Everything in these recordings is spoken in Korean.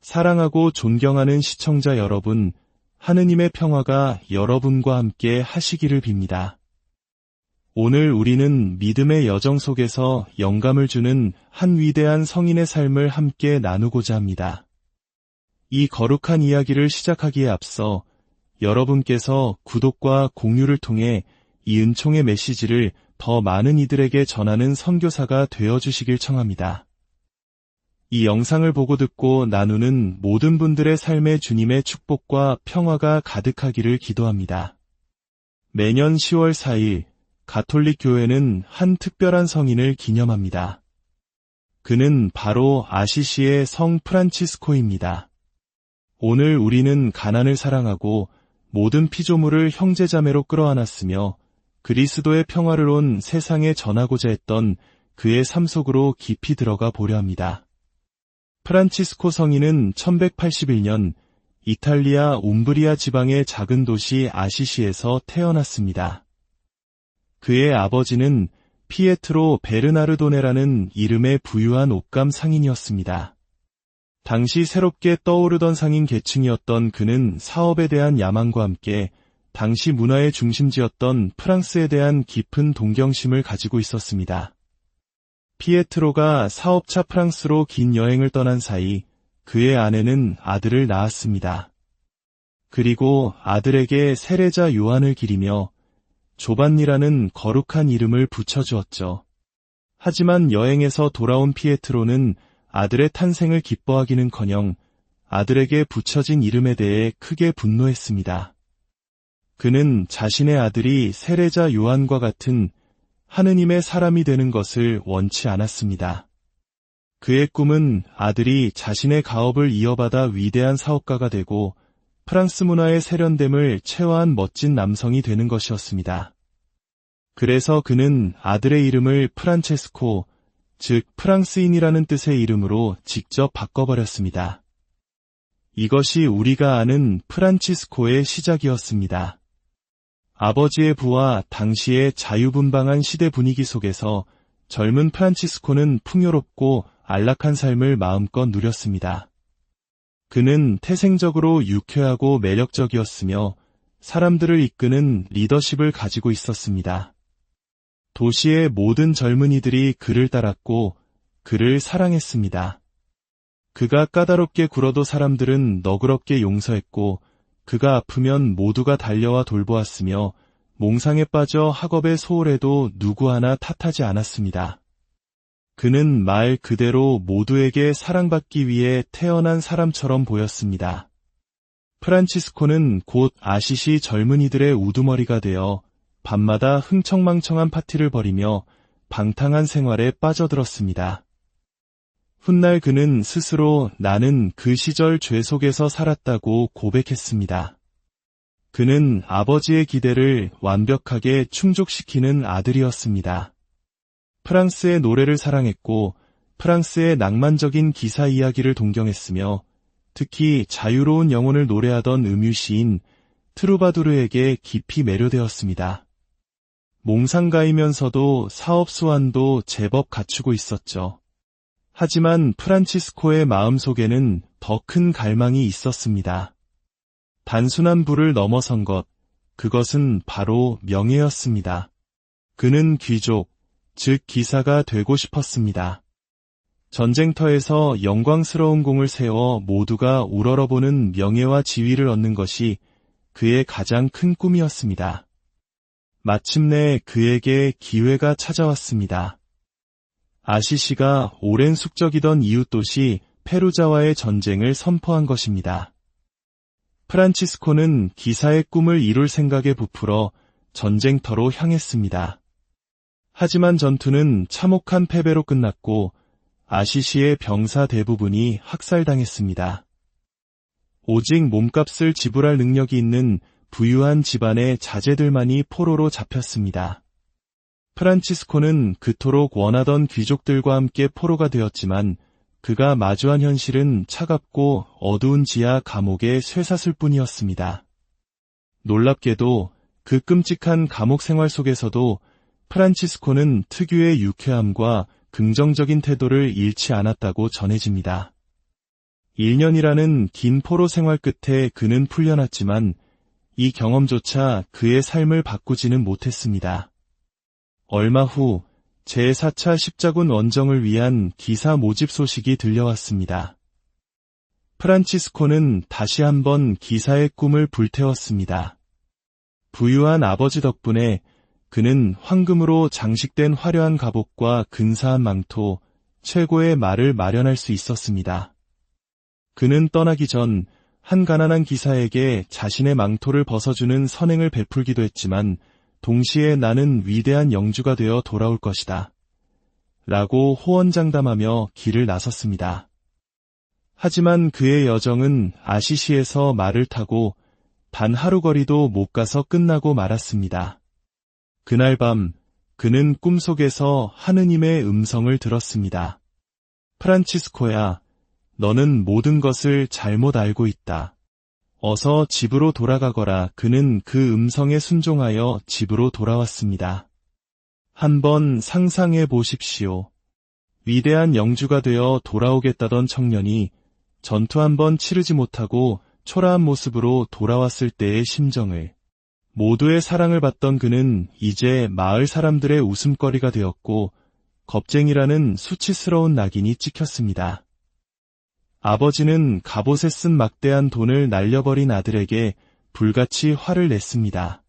사랑하고 존경하는 시청자 여러분, 하느님의 평화가 여러분과 함께 하시기를 빕니다. 오늘 우리는 믿음의 여정 속에서 영감을 주는 한 위대한 성인의 삶을 함께 나누고자 합니다. 이 거룩한 이야기를 시작하기에 앞서 여러분께서 구독과 공유를 통해 이 은총의 메시지를 더 많은 이들에게 전하는 선교사가 되어주시길 청합니다. 이 영상을 보고 듣고 나누는 모든 분들의 삶에 주님의 축복과 평화가 가득하기를 기도합니다. 매년 10월 4일 가톨릭 교회는 한 특별한 성인을 기념합니다. 그는 바로 아시시의 성 프란치스코입니다. 오늘 우리는 가난을 사랑하고 모든 피조물을 형제자매로 끌어안았으며 그리스도의 평화를 온 세상에 전하고자 했던 그의 삶 속으로 깊이 들어가 보려 합니다. 프란치스코 성인은 1181년 이탈리아 움브리아 지방의 작은 도시 아시시에서 태어났습니다. 그의 아버지는 피에트로 베르나르도네라는 이름의 부유한 옷감 상인이었습니다. 당시 새롭게 떠오르던 상인 계층이었던 그는 사업에 대한 야망과 함께 당시 문화의 중심지였던 프랑스에 대한 깊은 동경심을 가지고 있었습니다. 피에트로가 사업차 프랑스로 긴 여행을 떠난 사이 그의 아내는 아들을 낳았습니다. 그리고 아들에게 세례자 요한을 기리며 조반니라는 거룩한 이름을 붙여주었죠. 하지만 여행에서 돌아온 피에트로는 아들의 탄생을 기뻐하기는커녕 아들에게 붙여진 이름에 대해 크게 분노했습니다. 그는 자신의 아들이 세례자 요한과 같은 하느님의 사람이 되는 것을 원치 않았습니다. 그의 꿈은 아들이 자신의 가업을 이어받아 위대한 사업가가 되고 프랑스 문화의 세련됨을 체화한 멋진 남성이 되는 것이었습니다. 그래서 그는 아들의 이름을 프란체스코, 즉 프랑스인이라는 뜻의 이름으로 직접 바꿔버렸습니다. 이것이 우리가 아는 프란치스코의 시작이었습니다. 아버지의 부와 당시의 자유분방한 시대 분위기 속에서 젊은 프란치스코는 풍요롭고 안락한 삶을 마음껏 누렸습니다. 그는 태생적으로 유쾌하고 매력적이었으며 사람들을 이끄는 리더십을 가지고 있었습니다. 도시의 모든 젊은이들이 그를 따랐고 그를 사랑했습니다. 그가 까다롭게 굴어도 사람들은 너그럽게 용서했고 그가 아프면 모두가 달려와 돌보았으며 몽상에 빠져 학업에 소홀해도 누구 하나 탓하지 않았습니다. 그는 말 그대로 모두에게 사랑받기 위해 태어난 사람처럼 보였습니다. 프란치스코는 곧 아시시 젊은이들의 우두머리가 되어 밤마다 흥청망청한 파티를 벌이며 방탕한 생활에 빠져들었습니다. 훗날 그는 스스로 나는 그 시절 죄 속에서 살았다고 고백했습니다. 그는 아버지의 기대를 완벽하게 충족시키는 아들이었습니다. 프랑스의 노래를 사랑했고 프랑스의 낭만적인 기사 이야기를 동경했으며 특히 자유로운 영혼을 노래하던 음유시인 트루바두르에게 깊이 매료되었습니다. 몽상가이면서도 사업 수완도 제법 갖추고 있었죠. 하지만 프란치스코의 마음속에는 더 큰 갈망이 있었습니다. 단순한 부를 넘어선 것, 그것은 바로 명예였습니다. 그는 귀족, 즉 기사가 되고 싶었습니다. 전쟁터에서 영광스러운 공을 세워 모두가 우러러보는 명예와 지위를 얻는 것이 그의 가장 큰 꿈이었습니다. 마침내 그에게 기회가 찾아왔습니다. 아시시가 오랜 숙적이던 이웃도시 페루자와의 전쟁을 선포한 것입니다. 프란치스코는 기사의 꿈을 이룰 생각에 부풀어 전쟁터로 향했습니다. 하지만 전투는 참혹한 패배로 끝났고 아시시의 병사 대부분이 학살당했습니다. 오직 몸값을 지불할 능력이 있는 부유한 집안의 자제들만이 포로로 잡혔습니다. 프란치스코는 그토록 원하던 귀족들과 함께 포로가 되었지만 그가 마주한 현실은 차갑고 어두운 지하 감옥의 쇠사슬 뿐이었습니다. 놀랍게도 그 끔찍한 감옥 생활 속에서도 프란치스코는 특유의 유쾌함과 긍정적인 태도를 잃지 않았다고 전해집니다. 1년이라는 긴 포로 생활 끝에 그는 풀려났지만 이 경험조차 그의 삶을 바꾸지는 못했습니다. 얼마 후 제4차 십자군 원정을 위한 기사 모집 소식이 들려왔습니다. 프란치스코는 다시 한번 기사의 꿈을 불태웠습니다. 부유한 아버지 덕분에 그는 황금으로 장식된 화려한 갑옷과 근사한 망토, 최고의 말을 마련할 수 있었습니다. 그는 떠나기 전 한 가난한 기사에게 자신의 망토를 벗어주는 선행을 베풀기도 했지만 동시에 나는 위대한 영주가 되어 돌아올 것이다. 라고 호언장담하며 길을 나섰습니다. 하지만 그의 여정은 아시시에서 말을 타고 단 하루 거리도 못 가서 끝나고 말았습니다. 그날 밤 그는 꿈속에서 하느님의 음성을 들었습니다. 프란치스코야, 너는 모든 것을 잘못 알고 있다. 어서 집으로 돌아가거라. 그는 그 음성에 순종하여 집으로 돌아왔습니다. 한번 상상해 보십시오. 위대한 영주가 되어 돌아오겠다던 청년이 전투 한번 치르지 못하고 초라한 모습으로 돌아왔을 때의 심정을. 모두의 사랑을 받던 그는 이제 마을 사람들의 웃음거리가 되었고 겁쟁이라는 수치스러운 낙인이 찍혔습니다. 아버지는 갑옷에 쓴 막대한 돈을 날려버린 아들에게 불같이 화를 냈습니다.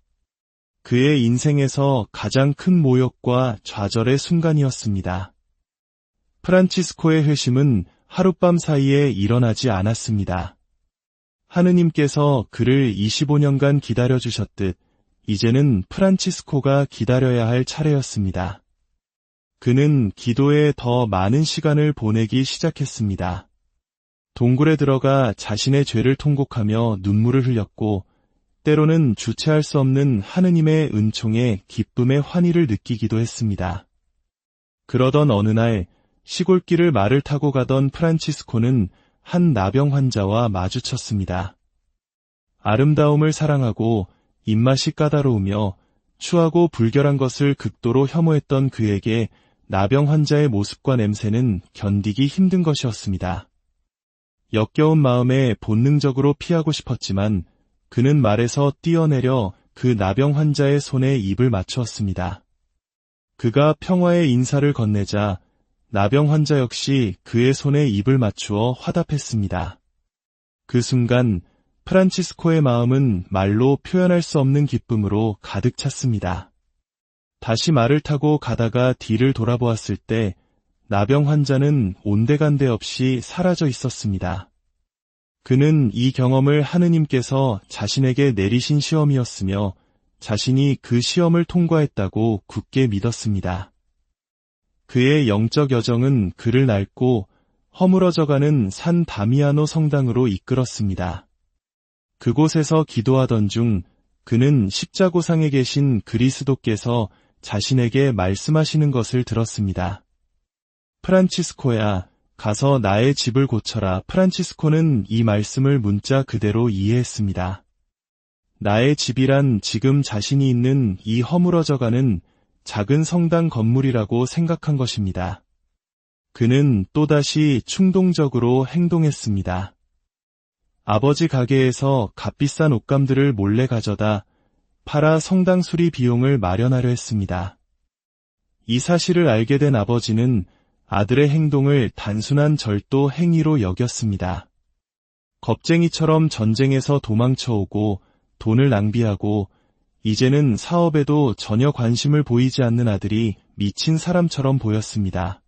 그의 인생에서 가장 큰 모욕과 좌절의 순간이었습니다. 프란치스코의 회심은 하룻밤 사이에 일어나지 않았습니다. 하느님께서 그를 25년간 기다려주셨듯 이제는 프란치스코가 기다려야 할 차례였습니다. 그는 기도에 더 많은 시간을 보내기 시작했습니다. 동굴에 들어가 자신의 죄를 통곡하며 눈물을 흘렸고 때로는 주체할 수 없는 하느님의 은총에 기쁨의 환희를 느끼기도 했습니다. 그러던 어느 날 시골길을 말을 타고 가던 프란치스코는 한 나병 환자와 마주쳤습니다. 아름다움을 사랑하고 입맛이 까다로우며 추하고 불결한 것을 극도로 혐오했던 그에게 나병 환자의 모습과 냄새는 견디기 힘든 것이었습니다. 역겨운 마음에 본능적으로 피하고 싶었지만 그는 말에서 뛰어내려 그 나병 환자의 손에 입을 맞추었습니다. 그가 평화의 인사를 건네자 나병 환자 역시 그의 손에 입을 맞추어 화답했습니다. 그 순간 프란치스코의 마음은 말로 표현할 수 없는 기쁨으로 가득 찼습니다. 다시 말을 타고 가다가 뒤를 돌아보았을 때 나병 환자는 온데간데 없이 사라져 있었습니다. 그는 이 경험을 하느님께서 자신에게 내리신 시험이었으며 자신이 그 시험을 통과했다고 굳게 믿었습니다. 그의 영적 여정은 그를 낡고 허물어져가는 산 다미아노 성당으로 이끌었습니다. 그곳에서 기도하던 중 그는 십자고상에 계신 그리스도께서 자신에게 말씀하시는 것을 들었습니다. 프란치스코야, 가서 나의 집을 고쳐라. 프란치스코는 이 말씀을 문자 그대로 이해했습니다. 나의 집이란 지금 자신이 있는 이 허물어져가는 작은 성당 건물이라고 생각한 것입니다. 그는 또다시 충동적으로 행동했습니다. 아버지 가게에서 값비싼 옷감들을 몰래 가져다 팔아 성당 수리 비용을 마련하려 했습니다. 이 사실을 알게 된 아버지는 아들의 행동을 단순한 절도 행위로 여겼습니다. 겁쟁이처럼 전쟁에서 도망쳐오고 돈을 낭비하고 이제는 사업에도 전혀 관심을 보이지 않는 아들이 미친 사람처럼 보였습니다.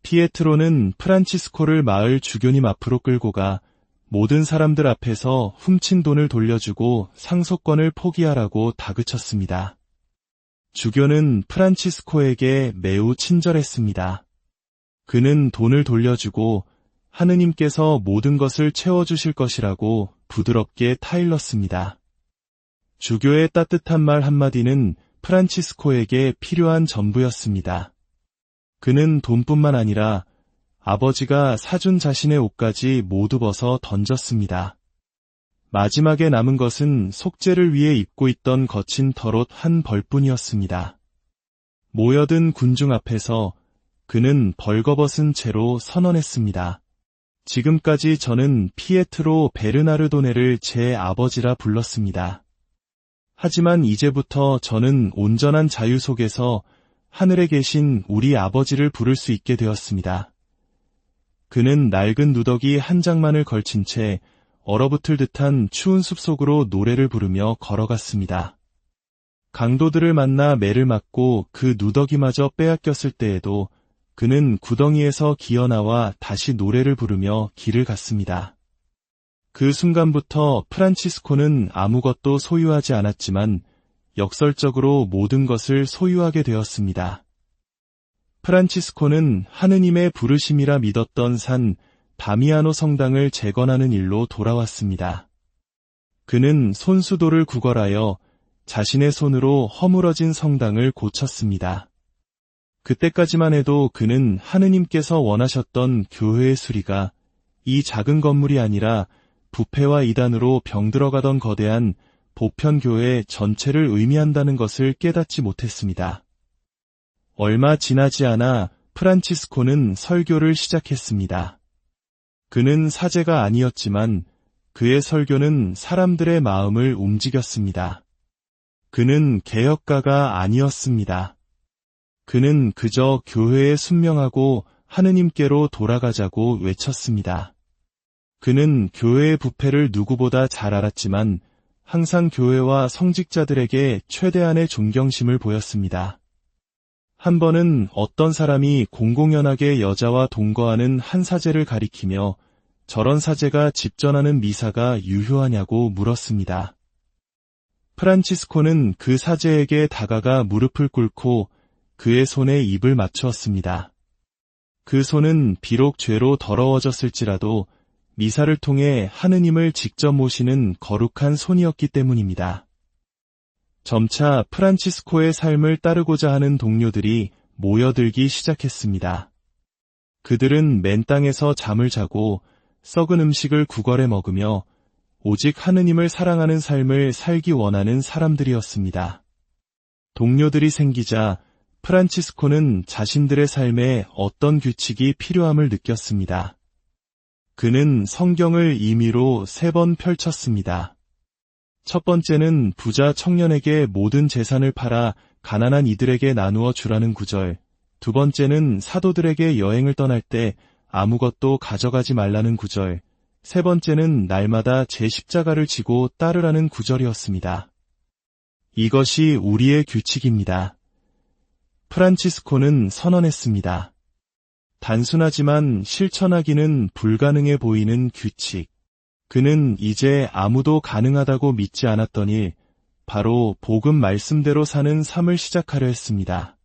피에트로는 프란치스코를 마을 주교님 앞으로 끌고 가 모든 사람들 앞에서 훔친 돈을 돌려주고 상속권을 포기하라고 다그쳤습니다. 주교는 프란치스코에게 매우 친절했습니다. 그는 돈을 돌려주고 하느님께서 모든 것을 채워주실 것이라고 부드럽게 타일렀습니다. 주교의 따뜻한 말 한마디는 프란치스코에게 필요한 전부였습니다. 그는 돈뿐만 아니라 아버지가 사준 자신의 옷까지 모두 벗어 던졌습니다. 마지막에 남은 것은 속죄를 위해 입고 있던 거친 털옷 한 벌뿐이었습니다. 모여든 군중 앞에서 그는 벌거벗은 채로 선언했습니다. 지금까지 저는 피에트로 베르나르도네를 제 아버지라 불렀습니다. 하지만 이제부터 저는 온전한 자유 속에서 하늘에 계신 우리 아버지를 부를 수 있게 되었습니다. 그는 낡은 누더기 한 장만을 걸친 채 얼어붙을 듯한 추운 숲속으로 노래를 부르며 걸어갔습니다. 강도들을 만나 매를 맞고 그 누더기마저 빼앗겼을 때에도 그는 구덩이에서 기어나와 다시 노래를 부르며 길을 갔습니다. 그 순간부터 프란치스코는 아무것도 소유하지 않았지만 역설적으로 모든 것을 소유하게 되었습니다. 프란치스코는 하느님의 부르심이라 믿었던 산 다미아노 성당을 재건하는 일로 돌아왔습니다. 그는 손수도를 구걸하여 자신의 손으로 허물어진 성당을 고쳤습니다. 그때까지만 해도 그는 하느님께서 원하셨던 교회의 수리가 이 작은 건물이 아니라 부패와 이단으로 병들어가던 거대한 보편교회 전체를 의미한다는 것을 깨닫지 못했습니다. 얼마 지나지 않아 프란치스코는 설교를 시작했습니다. 그는 사제가 아니었지만 그의 설교는 사람들의 마음을 움직였습니다. 그는 개혁가가 아니었습니다. 그는 그저 교회에 순명하고 하느님께로 돌아가자고 외쳤습니다. 그는 교회의 부패를 누구보다 잘 알았지만 항상 교회와 성직자들에게 최대한의 존경심을 보였습니다. 한 번은 어떤 사람이 공공연하게 여자와 동거하는 한 사제를 가리키며 저런 사제가 집전하는 미사가 유효하냐고 물었습니다. 프란치스코는 그 사제에게 다가가 무릎을 꿇고 그의 손에 입을 맞추었습니다. 그 손은 비록 죄로 더러워졌을지라도 미사를 통해 하느님을 직접 모시는 거룩한 손이었기 때문입니다. 점차 프란치스코의 삶을 따르고자 하는 동료들이 모여들기 시작했습니다. 그들은 맨 땅에서 잠을 자고 썩은 음식을 구걸해 먹으며 오직 하느님을 사랑하는 삶을 살기 원하는 사람들이었습니다. 동료들이 생기자 프란치스코는 자신들의 삶에 어떤 규칙이 필요함을 느꼈습니다. 그는 성경을 임의로 3번 펼쳤습니다. 첫 번째는 부자 청년에게 모든 재산을 팔아 가난한 이들에게 나누어 주라는 구절, 두 번째는 사도들에게 여행을 떠날 때 아무것도 가져가지 말라는 구절, 세 번째는 날마다 제 십자가를 지고 따르라는 구절이었습니다. 이것이 우리의 규칙입니다. 프란치스코는 선언했습니다. 단순하지만 실천하기는 불가능해 보이는 규칙. 그는 이제 아무도 가능하다고 믿지 않았던 일, 바로 복음 말씀대로 사는 삶을 시작하려 했습니다.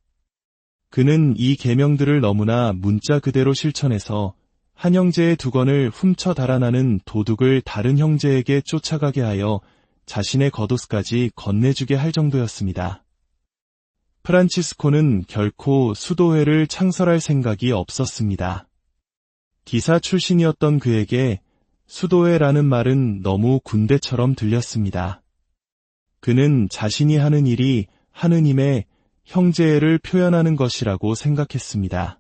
그는 이 계명들을 너무나 문자 그대로 실천해서 한 형제의 두건을 훔쳐 달아나는 도둑을 다른 형제에게 쫓아가게 하여 자신의 겉옷까지 건네주게 할 정도였습니다. 프란치스코는 결코 수도회를 창설할 생각이 없었습니다. 기사 출신이었던 그에게 수도회라는 말은 너무 군대처럼 들렸습니다. 그는 자신이 하는 일이 하느님의 형제애를 표현하는 것이라고 생각했습니다.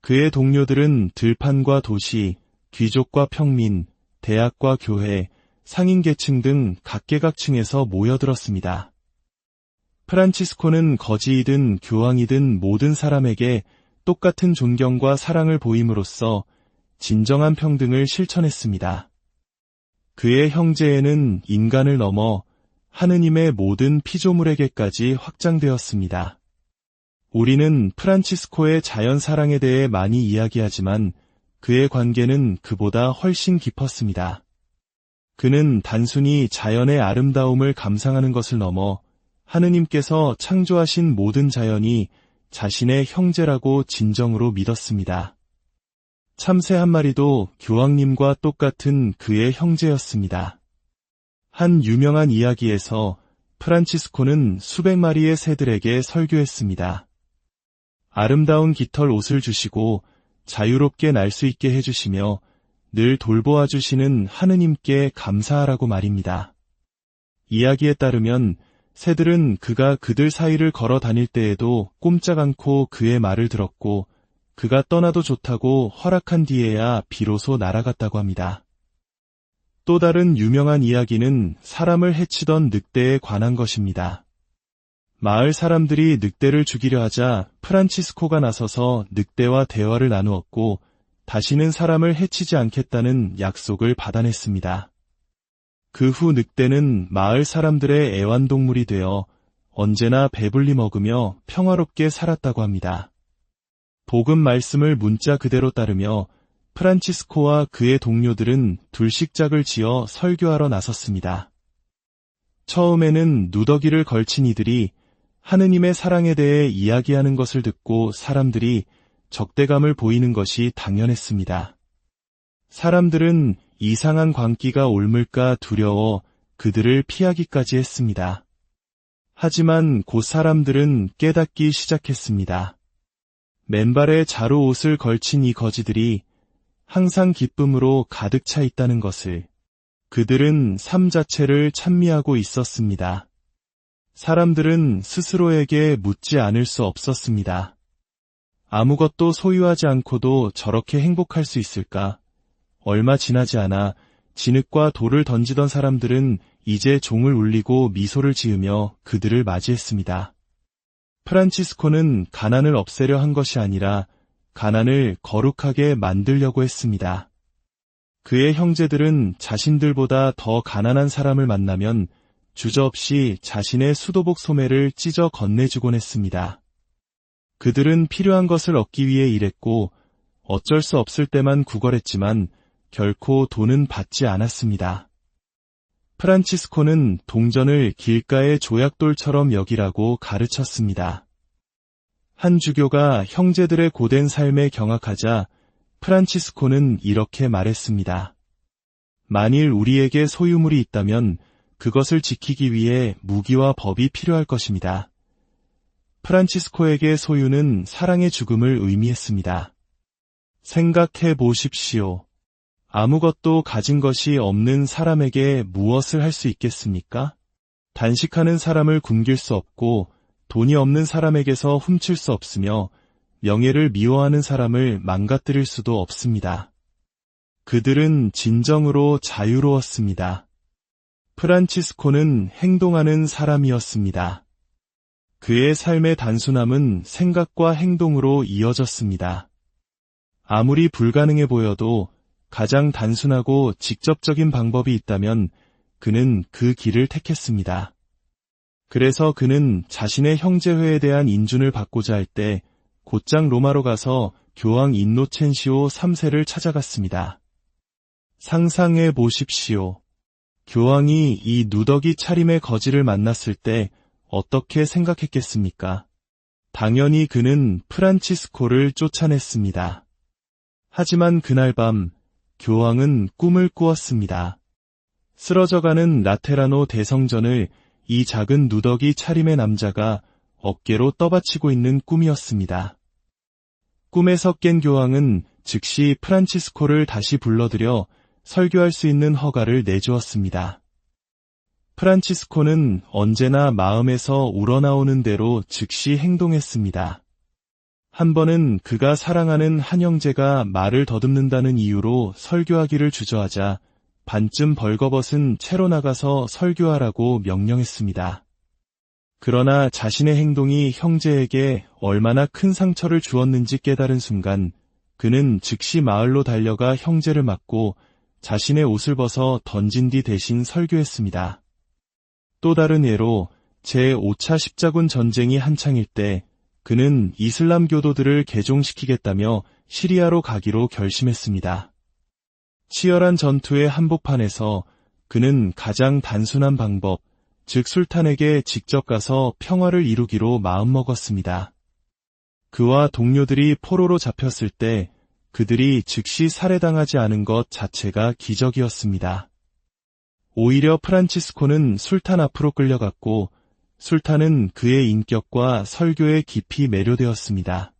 그의 동료들은 들판과 도시, 귀족과 평민, 대학과 교회, 상인계층 등 각계각층에서 모여들었습니다. 프란치스코는 거지이든 교황이든 모든 사람에게 똑같은 존경과 사랑을 보임으로써 진정한 평등을 실천했습니다. 그의 형제애는 인간을 넘어 하느님의 모든 피조물에게까지 확장되었습니다. 우리는 프란치스코의 자연 사랑에 대해 많이 이야기하지만 그의 관계는 그보다 훨씬 깊었습니다. 그는 단순히 자연의 아름다움을 감상하는 것을 넘어 하느님께서 창조하신 모든 자연이 자신의 형제라고 진정으로 믿었습니다. 참새 한 마리도 교황님과 똑같은 그의 형제였습니다. 한 유명한 이야기에서 프란치스코는 수백 마리의 새들에게 설교했습니다. 아름다운 깃털 옷을 주시고 자유롭게 날 수 있게 해주시며 늘 돌보아 주시는 하느님께 감사하라고 말입니다. 이야기에 따르면 새들은 그가 그들 사이를 걸어 다닐 때에도 꼼짝 않고 그의 말을 들었고 그가 떠나도 좋다고 허락한 뒤에야 비로소 날아갔다고 합니다. 또 다른 유명한 이야기는 사람을 해치던 늑대에 관한 것입니다. 마을 사람들이 늑대를 죽이려 하자 프란치스코가 나서서 늑대와 대화를 나누었고 다시는 사람을 해치지 않겠다는 약속을 받아냈습니다. 그 후 늑대는 마을 사람들의 애완동물이 되어 언제나 배불리 먹으며 평화롭게 살았다고 합니다. 복음 말씀을 문자 그대로 따르며 프란치스코와 그의 동료들은 둘식짝을 지어 설교하러 나섰습니다. 처음에는 누더기를 걸친 이들이 하느님의 사랑에 대해 이야기하는 것을 듣고 사람들이 적대감을 보이는 것이 당연했습니다. 사람들은 이상한 광기가 옮을까 두려워 그들을 피하기까지 했습니다. 하지만 곧 사람들은 깨닫기 시작했습니다. 맨발에 자루 옷을 걸친 이 거지들이 항상 기쁨으로 가득 차 있다는 것을, 그들은 삶 자체를 찬미하고 있었습니다. 사람들은 스스로에게 묻지 않을 수 없었습니다. 아무것도 소유하지 않고도 저렇게 행복할 수 있을까? 얼마 지나지 않아 진흙과 돌을 던지던 사람들은 이제 종을 울리고 미소를 지으며 그들을 맞이했습니다. 프란치스코는 가난을 없애려 한 것이 아니라 가난을 거룩하게 만들려고 했습니다. 그의 형제들은 자신들보다 더 가난한 사람을 만나면 주저없이 자신의 수도복 소매를 찢어 건네주곤 했습니다. 그들은 필요한 것을 얻기 위해 일했고 어쩔 수 없을 때만 구걸했지만 결코 돈은 받지 않았습니다. 프란치스코는 동전을 길가의 조약돌처럼 여기라고 가르쳤습니다. 한 주교가 형제들의 고된 삶에 경악하자 프란치스코는 이렇게 말했습니다. 만일 우리에게 소유물이 있다면 그것을 지키기 위해 무기와 법이 필요할 것입니다. 프란치스코에게 소유는 사랑의 죽음을 의미했습니다. 생각해 보십시오. 아무것도 가진 것이 없는 사람에게 무엇을 할 수 있겠습니까? 단식하는 사람을 굶길 수 없고 돈이 없는 사람에게서 훔칠 수 없으며 명예를 미워하는 사람을 망가뜨릴 수도 없습니다. 그들은 진정으로 자유로웠습니다. 프란치스코는 행동하는 사람이었습니다. 그의 삶의 단순함은 생각과 행동으로 이어졌습니다. 아무리 불가능해 보여도 가장 단순하고 직접적인 방법이 있다면 그는 그 길을 택했습니다. 그래서 그는 자신의 형제회에 대한 인준을 받고자 할 때 곧장 로마로 가서 교황 인노첸시오 3세를 찾아갔습니다. 상상해 보십시오. 교황이 이 누더기 차림의 거지를 만났을 때 어떻게 생각했겠습니까? 당연히 그는 프란치스코를 쫓아냈습니다. 하지만 그날 밤 교황은 꿈을 꾸었습니다. 쓰러져가는 라테라노 대성전을 이 작은 누더기 차림의 남자가 어깨로 떠받치고 있는 꿈이었습니다. 꿈에서 깬 교황은 즉시 프란치스코를 다시 불러들여 설교할 수 있는 허가를 내주었습니다. 프란치스코는 언제나 마음에서 우러나오는 대로 즉시 행동했습니다. 한 번은 그가 사랑하는 한 형제가 말을 더듬는다는 이유로 설교하기를 주저하자 반쯤 벌거벗은 채로 나가서 설교하라고 명령했습니다. 그러나 자신의 행동이 형제에게 얼마나 큰 상처를 주었는지 깨달은 순간 그는 즉시 마을로 달려가 형제를 맞고 자신의 옷을 벗어 던진 뒤 대신 설교했습니다. 또 다른 예로 제5차 십자군 전쟁이 한창일 때 그는 이슬람 교도들을 개종시키겠다며 시리아로 가기로 결심했습니다. 치열한 전투의 한복판에서 그는 가장 단순한 방법, 즉 술탄에게 직접 가서 평화를 이루기로 마음먹었습니다. 그와 동료들이 포로로 잡혔을 때 그들이 즉시 살해당하지 않은 것 자체가 기적이었습니다. 오히려 프란치스코는 술탄 앞으로 끌려갔고 술탄은 그의 인격과 설교에 깊이 매료되었습니다.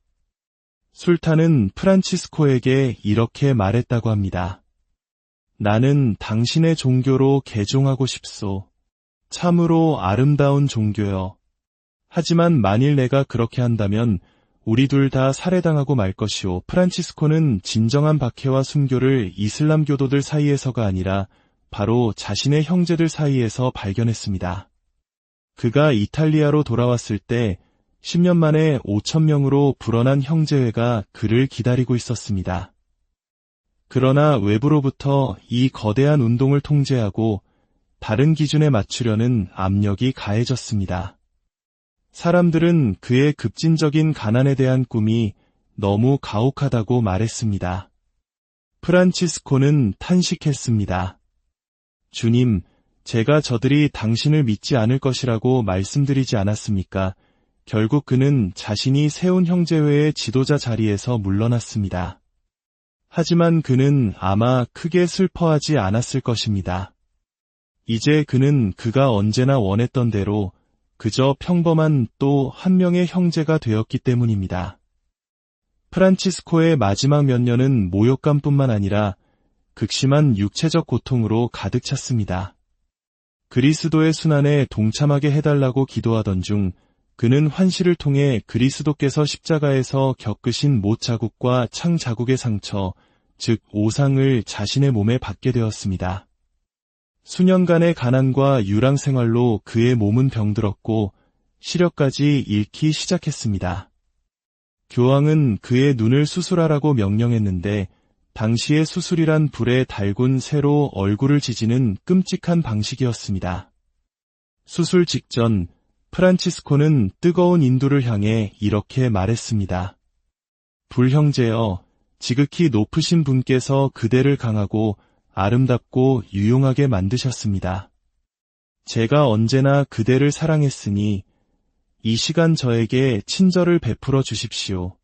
술탄은 프란치스코에게 이렇게 말했다고 합니다. 나는 당신의 종교로 개종하고 싶소. 참으로 아름다운 종교여. 하지만 만일 내가 그렇게 한다면 우리 둘 다 살해당하고 말 것이오. 프란치스코는 진정한 박해와 순교를 이슬람 교도들 사이에서가 아니라 바로 자신의 형제들 사이에서 발견했습니다. 그가 이탈리아로 돌아왔을 때 10년 만에 5,000명으로 불어난 형제회가 그를 기다리고 있었습니다. 그러나 외부로부터 이 거대한 운동을 통제하고 다른 기준에 맞추려는 압력이 가해졌습니다. 사람들은 그의 급진적인 가난에 대한 꿈이 너무 가혹하다고 말했습니다. 프란치스코는 탄식했습니다. 주님, 제가 저들이 당신을 믿지 않을 것이라고 말씀드리지 않았습니까? 결국 그는 자신이 세운 형제회의 지도자 자리에서 물러났습니다. 하지만 그는 아마 크게 슬퍼하지 않았을 것입니다. 이제 그는 그가 언제나 원했던 대로 그저 평범한 또 한 명의 형제가 되었기 때문입니다. 프란치스코의 마지막 몇 년은 모욕감뿐만 아니라 극심한 육체적 고통으로 가득 찼습니다. 그리스도의 순환에 동참하게 해달라고 기도하던 중 그는 환시를 통해 그리스도께서 십자가에서 겪으신 못 자국과 창 자국의 상처, 즉 오상을 자신의 몸에 받게 되었습니다. 수년간의 가난과 유랑 생활로 그의 몸은 병들었고 시력까지 잃기 시작했습니다. 교황은 그의 눈을 수술하라고 명령했는데 당시의 수술이란 불에 달군 쇠로 얼굴을 지지는 끔찍한 방식이었습니다. 수술 직전 프란치스코는 뜨거운 인두를 향해 이렇게 말했습니다. 불형제여, 지극히 높으신 분께서 그대를 강하고 아름답고 유용하게 만드셨습니다. 제가 언제나 그대를 사랑했으니 이 시간 저에게 친절을 베풀어 주십시오.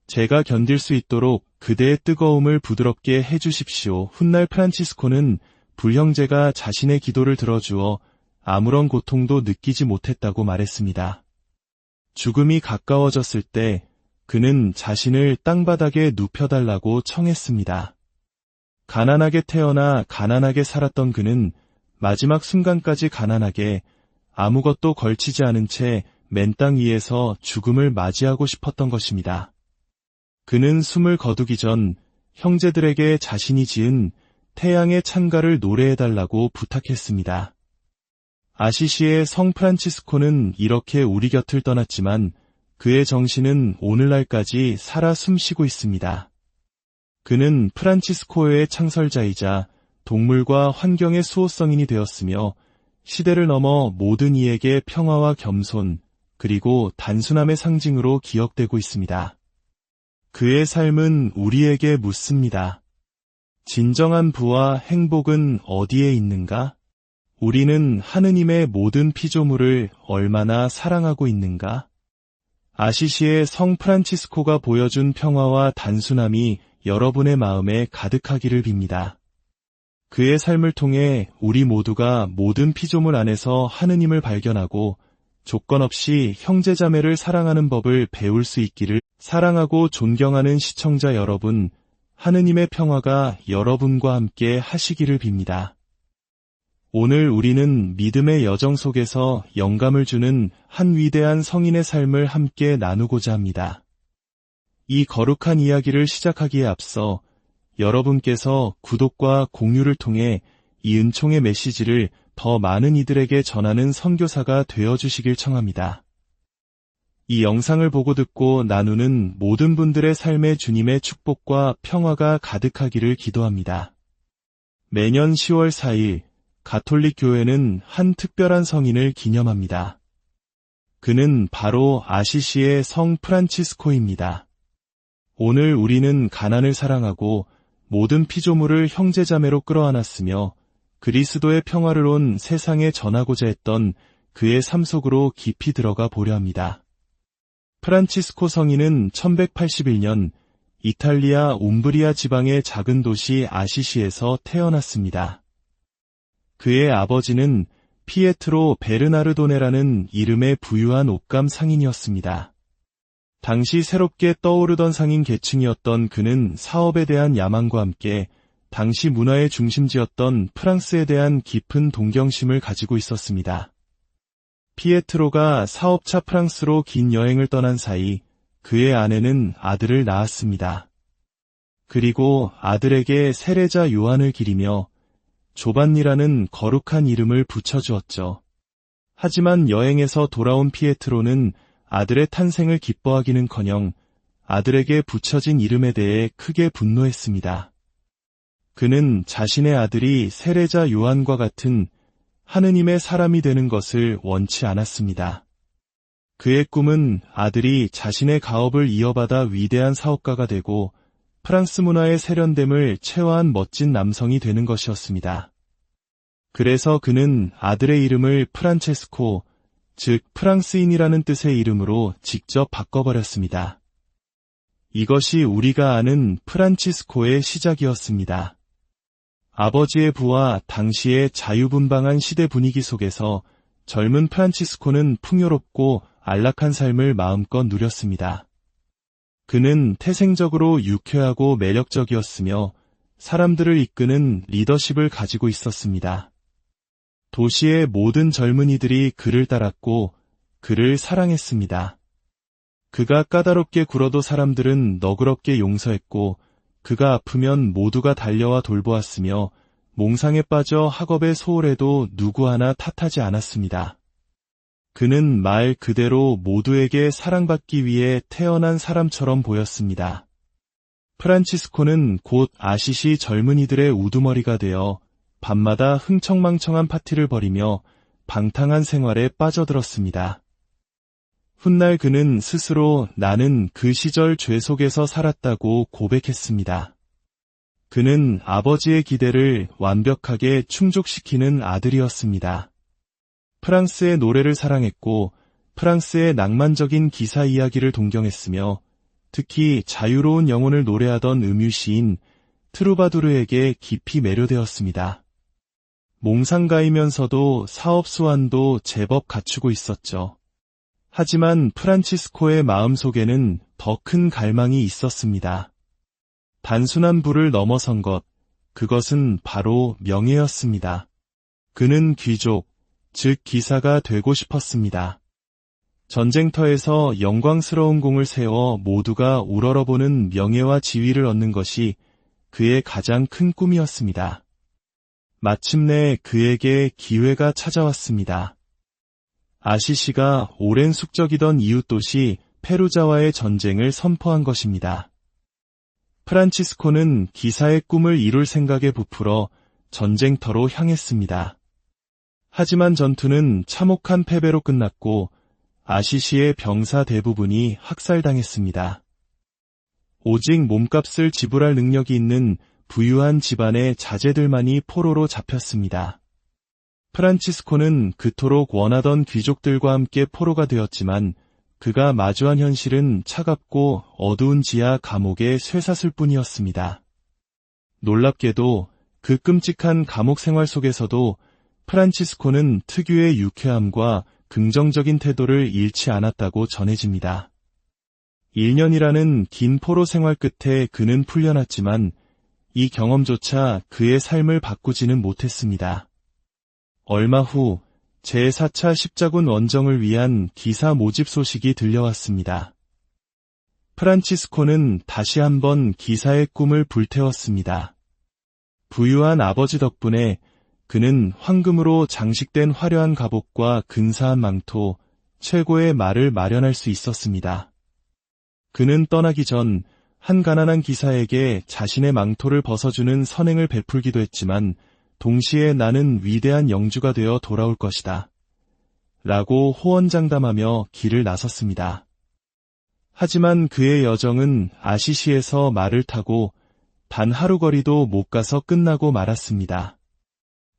제가 견딜 수 있도록 그대의 뜨거움을 부드럽게 해주십시오. 훗날 프란치스코는 불형제가 자신의 기도를 들어주어 아무런 고통도 느끼지 못했다고 말했습니다. 죽음이 가까워졌을 때 그는 자신을 땅바닥에 눕혀달라고 청했습니다. 가난하게 태어나 가난하게 살았던 그는 마지막 순간까지 가난하게 아무것도 걸치지 않은 채 맨 땅 위에서 죽음을 맞이하고 싶었던 것입니다. 그는 숨을 거두기 전 형제들에게 자신이 지은 태양의 찬가를 노래해달라고 부탁했습니다. 아시시의 성 프란치스코는 이렇게 우리 곁을 떠났지만 그의 정신은 오늘날까지 살아 숨쉬고 있습니다. 그는 프란치스코의 창설자이자 동물과 환경의 수호성인이 되었으며 시대를 넘어 모든 이에게 평화와 겸손 그리고 단순함의 상징으로 기억되고 있습니다. 그의 삶은 우리에게 묻습니다. 진정한 부와 행복은 어디에 있는가? 우리는 하느님의 모든 피조물을 얼마나 사랑하고 있는가? 아시시의 성 프란치스코가 보여준 평화와 단순함이 여러분의 마음에 가득하기를 빕니다. 그의 삶을 통해 우리 모두가 모든 피조물 안에서 하느님을 발견하고 조건 없이 형제자매를 사랑하는 법을 배울 수 있기를. 사랑하고 존경하는 시청자 여러분, 하느님의 평화가 여러분과 함께 하시기를 빕니다. 오늘 우리는 믿음의 여정 속에서 영감을 주는 한 위대한 성인의 삶을 함께 나누고자 합니다. 이 거룩한 이야기를 시작하기에 앞서 여러분께서 구독과 공유를 통해 이 은총의 메시지를 더 많은 이들에게 전하는 선교사가 되어주시길 청합니다. 이 영상을 보고 듣고 나누는 모든 분들의 삶에 주님의 축복과 평화가 가득하기를 기도합니다. 매년 10월 4일 가톨릭 교회는 한 특별한 성인을 기념합니다. 그는 바로 아시시의 성 프란치스코입니다. 오늘 우리는 가난을 사랑하고 모든 피조물을 형제자매로 끌어안았으며 그리스도의 평화를 온 세상에 전하고자 했던 그의 삶 속으로 깊이 들어가 보려 합니다. 프란치스코 성인은 1181년 이탈리아 움브리아 지방의 작은 도시 아시시에서 태어났습니다. 그의 아버지는 피에트로 베르나르도네라는 이름의 부유한 옷감 상인이었습니다. 당시 새롭게 떠오르던 상인 계층이었던 그는 사업에 대한 야망과 함께 당시 문화의 중심지였던 프랑스에 대한 깊은 동경심을 가지고 있었습니다. 피에트로가 사업차 프랑스로 긴 여행을 떠난 사이 그의 아내는 아들을 낳았습니다. 그리고 아들에게 세례자 요한을 기리며 조반니라는 거룩한 이름을 붙여주었죠. 하지만 여행에서 돌아온 피에트로는 아들의 탄생을 기뻐하기는커녕 아들에게 붙여진 이름에 대해 크게 분노했습니다. 그는 자신의 아들이 세례자 요한과 같은 하느님의 사람이 되는 것을 원치 않았습니다. 그의 꿈은 아들이 자신의 가업을 이어받아 위대한 사업가가 되고 프랑스 문화의 세련됨을 체화한 멋진 남성이 되는 것이었습니다. 그래서 그는 아들의 이름을 프란체스코, 즉 프랑스인이라는 뜻의 이름으로 직접 바꿔버렸습니다. 이것이 우리가 아는 프란치스코의 시작이었습니다. 아버지의 부와 당시의 자유분방한 시대 분위기 속에서 젊은 프란치스코는 풍요롭고 안락한 삶을 마음껏 누렸습니다. 그는 태생적으로 유쾌하고 매력적이었으며 사람들을 이끄는 리더십을 가지고 있었습니다. 도시의 모든 젊은이들이 그를 따랐고 그를 사랑했습니다. 그가 까다롭게 굴어도 사람들은 너그럽게 용서했고 그가 아프면 모두가 달려와 돌보았으며 몽상에 빠져 학업에 소홀해도 누구 하나 탓하지 않았습니다. 그는 말 그대로 모두에게 사랑받기 위해 태어난 사람처럼 보였습니다. 프란치스코는 곧 아시시 젊은이들의 우두머리가 되어 밤마다 흥청망청한 파티를 벌이며 방탕한 생활에 빠져들었습니다. 훗날 그는 스스로 나는 그 시절 죄 속에서 살았다고 고백했습니다. 그는 아버지의 기대를 완벽하게 충족시키는 아들이었습니다. 프랑스의 노래를 사랑했고 프랑스의 낭만적인 기사 이야기를 동경했으며 특히 자유로운 영혼을 노래하던 음유시인 트루바두르에게 깊이 매료되었습니다. 몽상가이면서도 사업 수완도 제법 갖추고 있었죠. 하지만 프란치스코의 마음속에는 더 큰 갈망이 있었습니다. 단순한 부를 넘어선 것, 그것은 바로 명예였습니다. 그는 귀족, 즉 기사가 되고 싶었습니다. 전쟁터에서 영광스러운 공을 세워 모두가 우러러보는 명예와 지위를 얻는 것이 그의 가장 큰 꿈이었습니다. 마침내 그에게 기회가 찾아왔습니다. 아시시가 오랜 숙적이던 이웃도시 페루자와의 전쟁을 선포한 것입니다. 프란치스코는 기사의 꿈을 이룰 생각에 부풀어 전쟁터로 향했습니다. 하지만 전투는 참혹한 패배로 끝났고 아시시의 병사 대부분이 학살당했습니다. 오직 몸값을 지불할 능력이 있는 부유한 집안의 자제들만이 포로로 잡혔습니다. 프란치스코는 그토록 원하던 귀족들과 함께 포로가 되었지만 그가 마주한 현실은 차갑고 어두운 지하 감옥의 쇠사슬 뿐이었습니다. 놀랍게도 그 끔찍한 감옥 생활 속에서도 프란치스코는 특유의 유쾌함과 긍정적인 태도를 잃지 않았다고 전해집니다. 1년이라는 긴 포로 생활 끝에 그는 풀려났지만 이 경험조차 그의 삶을 바꾸지는 못했습니다. 얼마 후 제4차 십자군 원정을 위한 기사 모집 소식이 들려왔습니다. 프란치스코는 다시 한번 기사의 꿈을 불태웠습니다. 부유한 아버지 덕분에 그는 황금으로 장식된 화려한 갑옷과 근사한 망토, 최고의 말을 마련할 수 있었습니다. 그는 떠나기 전 한 가난한 기사에게 자신의 망토를 벗어주는 선행을 베풀기도 했지만 동시에 나는 위대한 영주가 되어 돌아올 것이다. 라고 호언장담하며 길을 나섰습니다. 하지만 그의 여정은 아시시에서 말을 타고 단 하루 거리도 못 가서 끝나고 말았습니다.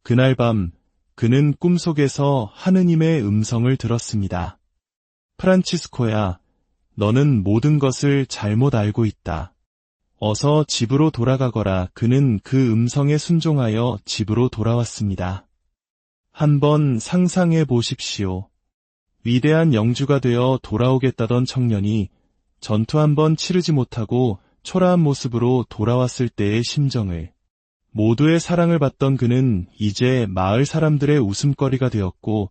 그날 밤 그는 꿈속에서 하느님의 음성을 들었습니다. 프란치스코야, 너는 모든 것을 잘못 알고 있다. 어서 집으로 돌아가거라. 그는 그 음성에 순종하여 집으로 돌아왔습니다. 한번 상상해 보십시오. 위대한 영주가 되어 돌아오겠다던 청년이 전투 한번 치르지 못하고 초라한 모습으로 돌아왔을 때의 심정을. 모두의 사랑을 받던 그는 이제 마을 사람들의 웃음거리가 되었고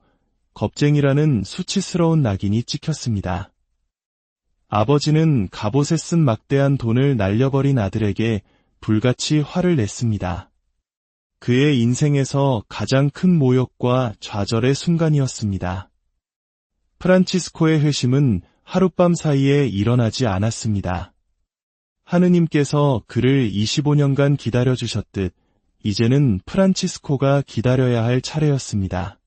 겁쟁이라는 수치스러운 낙인이 찍혔습니다. 아버지는 갑옷에 쓴 막대한 돈을 날려버린 아들에게 불같이 화를 냈습니다. 그의 인생에서 가장 큰 모욕과 좌절의 순간이었습니다. 프란치스코의 회심은 하룻밤 사이에 일어나지 않았습니다. 하느님께서 그를 25년간 기다려주셨듯 이제는 프란치스코가 기다려야 할 차례였습니다.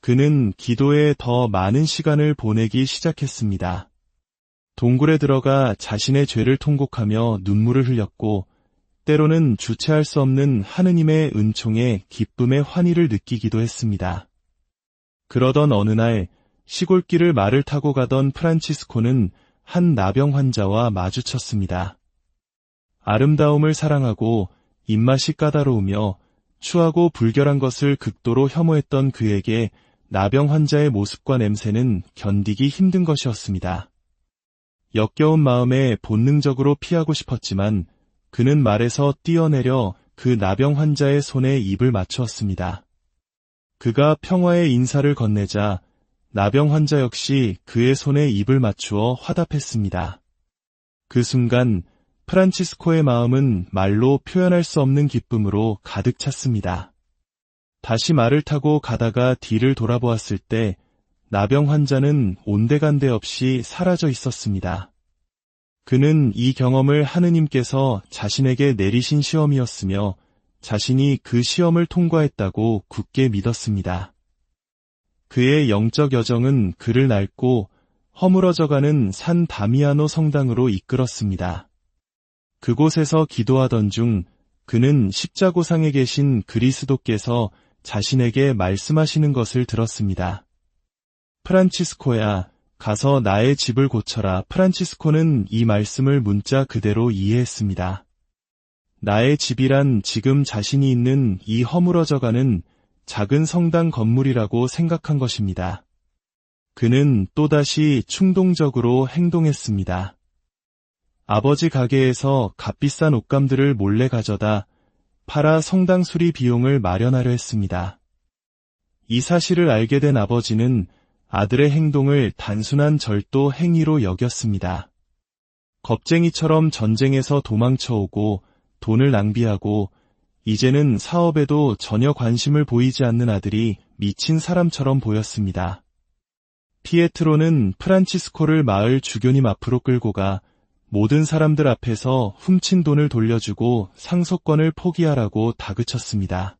그는 기도에 더 많은 시간을 보내기 시작했습니다. 동굴에 들어가 자신의 죄를 통곡하며 눈물을 흘렸고 때로는 주체할 수 없는 하느님의 은총에 기쁨의 환희를 느끼기도 했습니다. 그러던 어느 날 시골길을 말을 타고 가던 프란치스코는 한 나병 환자와 마주쳤습니다. 아름다움을 사랑하고 입맛이 까다로우며 추하고 불결한 것을 극도로 혐오했던 그에게 나병 환자의 모습과 냄새는 견디기 힘든 것이었습니다. 역겨운 마음에 본능적으로 피하고 싶었지만 그는 말에서 뛰어내려 그 나병 환자의 손에 입을 맞추었습니다. 그가 평화의 인사를 건네자 나병 환자 역시 그의 손에 입을 맞추어 화답했습니다. 그 순간 프란치스코의 마음은 말로 표현할 수 없는 기쁨으로 가득 찼습니다. 다시 말을 타고 가다가 뒤를 돌아보았을 때 나병 환자는 온데간데 없이 사라져 있었습니다. 그는 이 경험을 하느님께서 자신에게 내리신 시험이었으며 자신이 그 시험을 통과했다고 굳게 믿었습니다. 그의 영적 여정은 그를 낡고 허물어져가는 산 다미아노 성당으로 이끌었습니다. 그곳에서 기도하던 중 그는 십자고상에 계신 그리스도께서 자신에게 말씀하시는 것을 들었습니다. 프란치스코야, 가서 나의 집을 고쳐라. 프란치스코는 이 말씀을 문자 그대로 이해했습니다. 나의 집이란 지금 자신이 있는 이 허물어져가는 작은 성당 건물이라고 생각한 것입니다. 그는 또다시 충동적으로 행동했습니다. 아버지 가게에서 값비싼 옷감들을 몰래 가져다 팔아 성당 수리 비용을 마련하려 했습니다. 이 사실을 알게 된 아버지는 아들의 행동을 단순한 절도 행위로 여겼습니다. 겁쟁이처럼 전쟁에서 도망쳐오고 돈을 낭비하고 이제는 사업에도 전혀 관심을 보이지 않는 아들이 미친 사람처럼 보였습니다. 피에트로는 프란치스코를 마을 주교님 앞으로 끌고 가 모든 사람들 앞에서 훔친 돈을 돌려주고 상속권을 포기하라고 다그쳤습니다.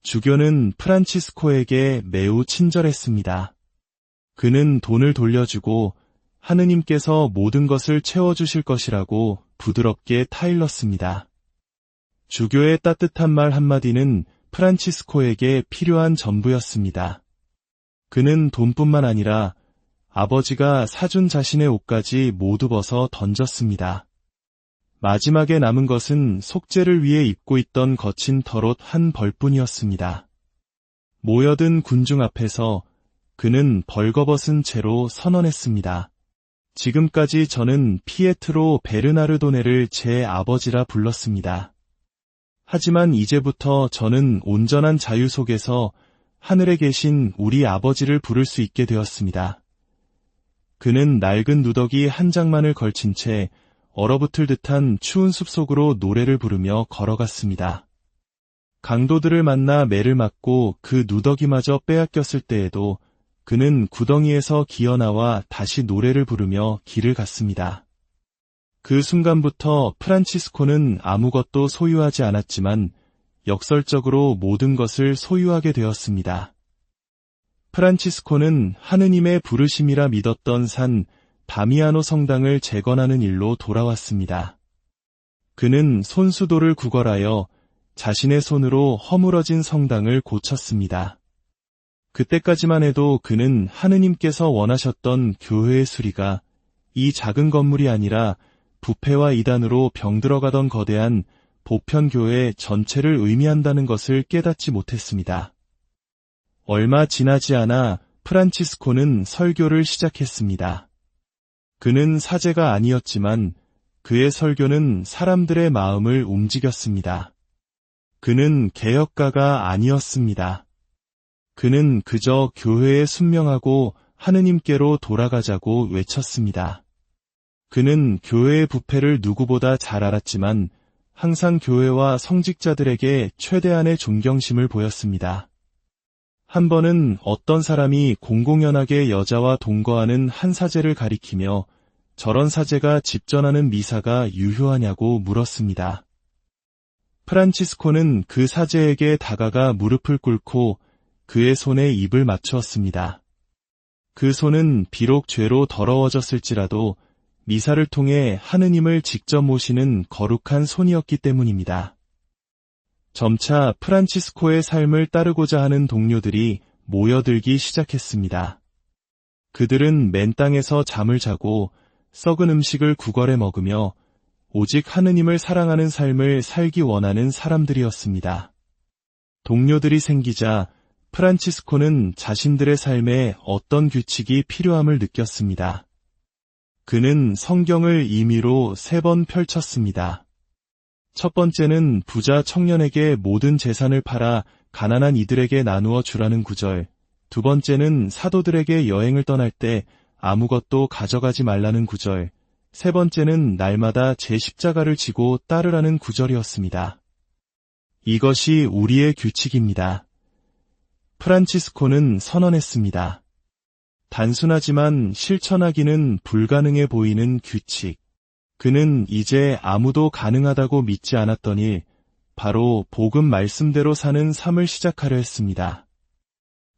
주교는 프란치스코에게 매우 친절했습니다. 그는 돈을 돌려주고 하느님께서 모든 것을 채워주실 것이라고 부드럽게 타일렀습니다. 주교의 따뜻한 말 한마디는 프란치스코에게 필요한 전부였습니다. 그는 돈뿐만 아니라 아버지가 사준 자신의 옷까지 모두 벗어 던졌습니다. 마지막에 남은 것은 속죄를 위해 입고 있던 거친 털옷 한 벌뿐이었습니다. 모여든 군중 앞에서 그는 벌거벗은 채로 선언했습니다. 지금까지 저는 피에트로 베르나르도네를 제 아버지라 불렀습니다. 하지만 이제부터 저는 온전한 자유 속에서 하늘에 계신 우리 아버지를 부를 수 있게 되었습니다. 그는 낡은 누더기 한 장만을 걸친 채 얼어붙을 듯한 추운 숲속으로 노래를 부르며 걸어갔습니다. 강도들을 만나 매를 맞고 그 누더기마저 빼앗겼을 때에도 그는 구덩이에서 기어나와 다시 노래를 부르며 길을 갔습니다. 그 순간부터 프란치스코는 아무것도 소유하지 않았지만 역설적으로 모든 것을 소유하게 되었습니다. 프란치스코는 하느님의 부르심이라 믿었던 산 다미아노 성당을 재건하는 일로 돌아왔습니다. 그는 손수도를 구걸하여 자신의 손으로 허물어진 성당을 고쳤습니다. 그때까지만 해도 그는 하느님께서 원하셨던 교회의 수리가 이 작은 건물이 아니라 부패와 이단으로 병들어가던 거대한 보편교회 전체를 의미한다는 것을 깨닫지 못했습니다. 얼마 지나지 않아 프란치스코는 설교를 시작했습니다. 그는 사제가 아니었지만 그의 설교는 사람들의 마음을 움직였습니다. 그는 개혁가가 아니었습니다. 그는 그저 교회에 순명하고 하느님께로 돌아가자고 외쳤습니다. 그는 교회의 부패를 누구보다 잘 알았지만 항상 교회와 성직자들에게 최대한의 존경심을 보였습니다. 한 번은 어떤 사람이 공공연하게 여자와 동거하는 한 사제를 가리키며 저런 사제가 집전하는 미사가 유효하냐고 물었습니다. 프란치스코는 그 사제에게 다가가 무릎을 꿇고 그의 손에 입을 맞추었습니다. 그 손은 비록 죄로 더러워졌을지라도 미사를 통해 하느님을 직접 모시는 거룩한 손이었기 때문입니다. 점차 프란치스코의 삶을 따르고자 하는 동료들이 모여들기 시작했습니다. 그들은 맨 땅에서 잠을 자고 썩은 음식을 구걸해 먹으며 오직 하느님을 사랑하는 삶을 살기 원하는 사람들이었습니다. 동료들이 생기자 프란치스코는 자신들의 삶에 어떤 규칙이 필요함을 느꼈습니다. 그는 성경을 임의로 3번 펼쳤습니다. 첫 번째는 부자 청년에게 모든 재산을 팔아 가난한 이들에게 나누어 주라는 구절, 두 번째는 사도들에게 여행을 떠날 때 아무것도 가져가지 말라는 구절, 세 번째는 날마다 제 십자가를 지고 따르라는 구절이었습니다. 이것이 우리의 규칙입니다. 프란치스코는 선언했습니다. 단순하지만 실천하기는 불가능해 보이는 규칙. 그는 이제 아무도 가능하다고 믿지 않았던 일, 바로 복음 말씀대로 사는 삶을 시작하려 했습니다.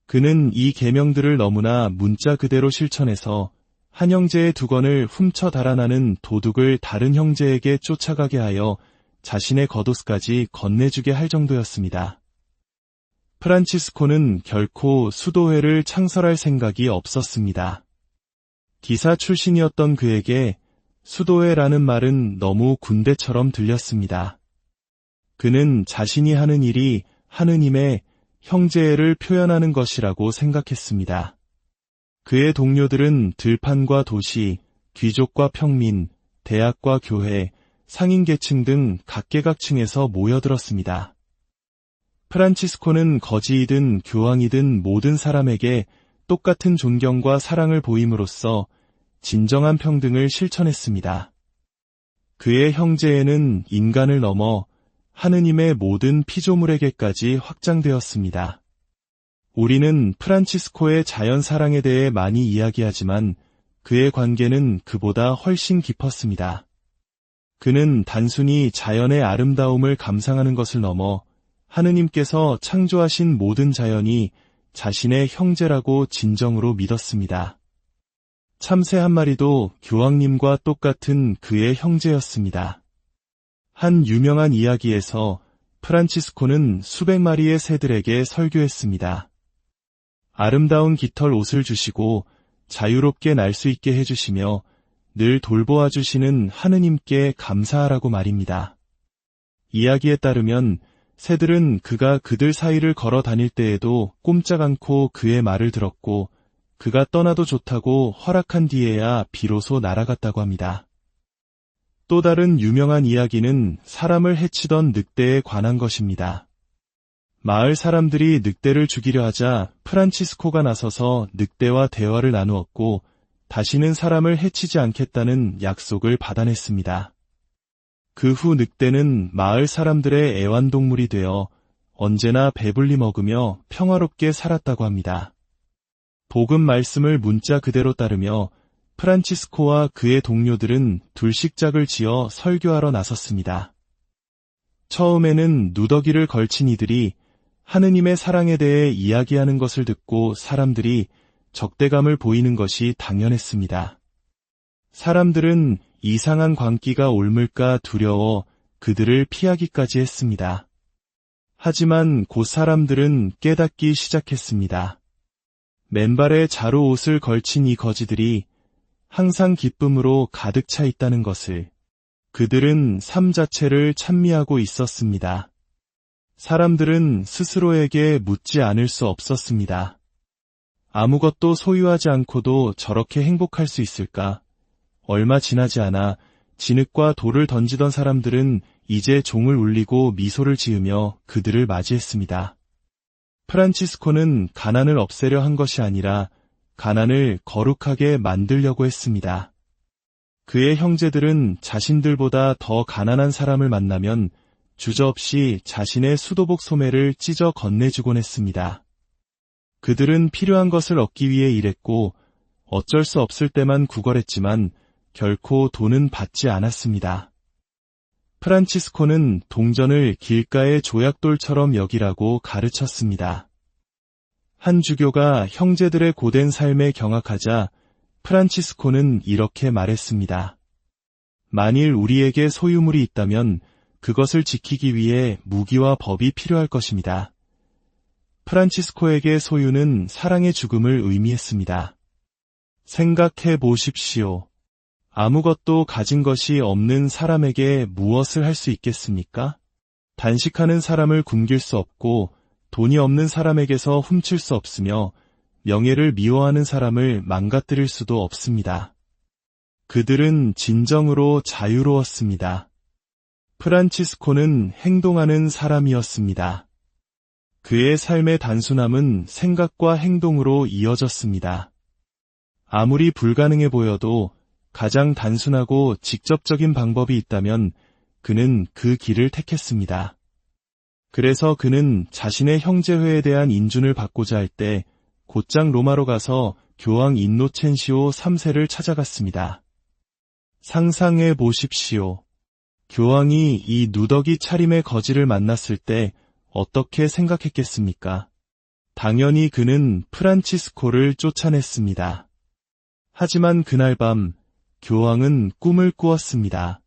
그는 이 계명들을 너무나 문자 그대로 실천해서 한 형제의 두건을 훔쳐 달아나는 도둑을 다른 형제에게 쫓아가게 하여 자신의 겉옷까지 건네주게 할 정도였습니다. 프란치스코는 결코 수도회를 창설할 생각이 없었습니다. 기사 출신이었던 그에게 수도회라는 말은 너무 군대처럼 들렸습니다. 그는 자신이 하는 일이 하느님의 형제애를 표현하는 것이라고 생각했습니다. 그의 동료들은 들판과 도시, 귀족과 평민, 대학과 교회, 상인계층 등 각계각층에서 모여들었습니다. 프란치스코는 거지이든 교황이든 모든 사람에게 똑같은 존경과 사랑을 보임으로써 진정한 평등을 실천했습니다. 그의 형제애는 인간을 넘어 하느님의 모든 피조물에게까지 확장되었습니다. 우리는 프란치스코의 자연 사랑에 대해 많이 이야기하지만 그의 관계는 그보다 훨씬 깊었습니다. 그는 단순히 자연의 아름다움을 감상하는 것을 넘어 하느님께서 창조하신 모든 자연이 자신의 형제라고 진정으로 믿었습니다. 참새 한 마리도 교황님과 똑같은 그의 형제였습니다. 한 유명한 이야기에서 프란치스코는 수백 마리의 새들에게 설교했습니다. 아름다운 깃털 옷을 주시고 자유롭게 날 수 있게 해주시며 늘 돌보아 주시는 하느님께 감사하라고 말입니다. 이야기에 따르면 새들은 그가 그들 사이를 걸어 다닐 때에도 꼼짝 않고 그의 말을 들었고 그가 떠나도 좋다고 허락한 뒤에야 비로소 날아갔다고 합니다. 또 다른 유명한 이야기는 사람을 해치던 늑대에 관한 것입니다. 마을 사람들이 늑대를 죽이려 하자 프란치스코가 나서서 늑대와 대화를 나누었고 다시는 사람을 해치지 않겠다는 약속을 받아냈습니다. 그 후 늑대는 마을 사람들의 애완동물이 되어 언제나 배불리 먹으며 평화롭게 살았다고 합니다. 복음 말씀을 문자 그대로 따르며 프란치스코와 그의 동료들은 둘식작을 지어 설교하러 나섰습니다. 처음에는 누더기를 걸친 이들이 하느님의 사랑에 대해 이야기하는 것을 듣고 사람들이 적대감을 보이는 것이 당연했습니다. 사람들은 이상한 광기가 옮을까 두려워 그들을 피하기까지 했습니다. 하지만 곧 사람들은 깨닫기 시작했습니다. 맨발에 자루 옷을 걸친 이 거지들이 항상 기쁨으로 가득 차 있다는 것을. 그들은 삶 자체를 찬미하고 있었습니다. 사람들은 스스로에게 묻지 않을 수 없었습니다. 아무것도 소유하지 않고도 저렇게 행복할 수 있을까? 얼마 지나지 않아 진흙과 돌을 던지던 사람들은 이제 종을 울리고 미소를 지으며 그들을 맞이했습니다. 프란치스코는 가난을 없애려 한 것이 아니라 가난을 거룩하게 만들려고 했습니다. 그의 형제들은 자신들보다 더 가난한 사람을 만나면 주저없이 자신의 수도복 소매를 찢어 건네주곤 했습니다. 그들은 필요한 것을 얻기 위해 일했고 어쩔 수 없을 때만 구걸했지만 결코 돈은 받지 않았습니다. 프란치스코는 동전을 길가의 조약돌처럼 여기라고 가르쳤습니다. 한 주교가 형제들의 고된 삶에 경악하자 프란치스코는 이렇게 말했습니다. 만일 우리에게 소유물이 있다면 그것을 지키기 위해 무기와 법이 필요할 것입니다. 프란치스코에게 소유는 사랑의 죽음을 의미했습니다. 생각해 보십시오. 아무것도 가진 것이 없는 사람에게 무엇을 할 수 있겠습니까? 단식하는 사람을 굶길 수 없고 돈이 없는 사람에게서 훔칠 수 없으며 명예를 미워하는 사람을 망가뜨릴 수도 없습니다. 그들은 진정으로 자유로웠습니다. 프란치스코는 행동하는 사람이었습니다. 그의 삶의 단순함은 생각과 행동으로 이어졌습니다. 아무리 불가능해 보여도 가장 단순하고 직접적인 방법이 있다면 그는 그 길을 택했습니다. 그래서 그는 자신의 형제회에 대한 인준을 받고자 할 때 곧장 로마로 가서 교황 인노첸시오 3세를 찾아갔습니다. 상상해 보십시오. 교황이 이 누더기 차림의 거지를 만났을 때 어떻게 생각했겠습니까? 당연히 그는 프란치스코를 쫓아냈습니다. 하지만 그날 밤 교황은 꿈을 꾸었습니다.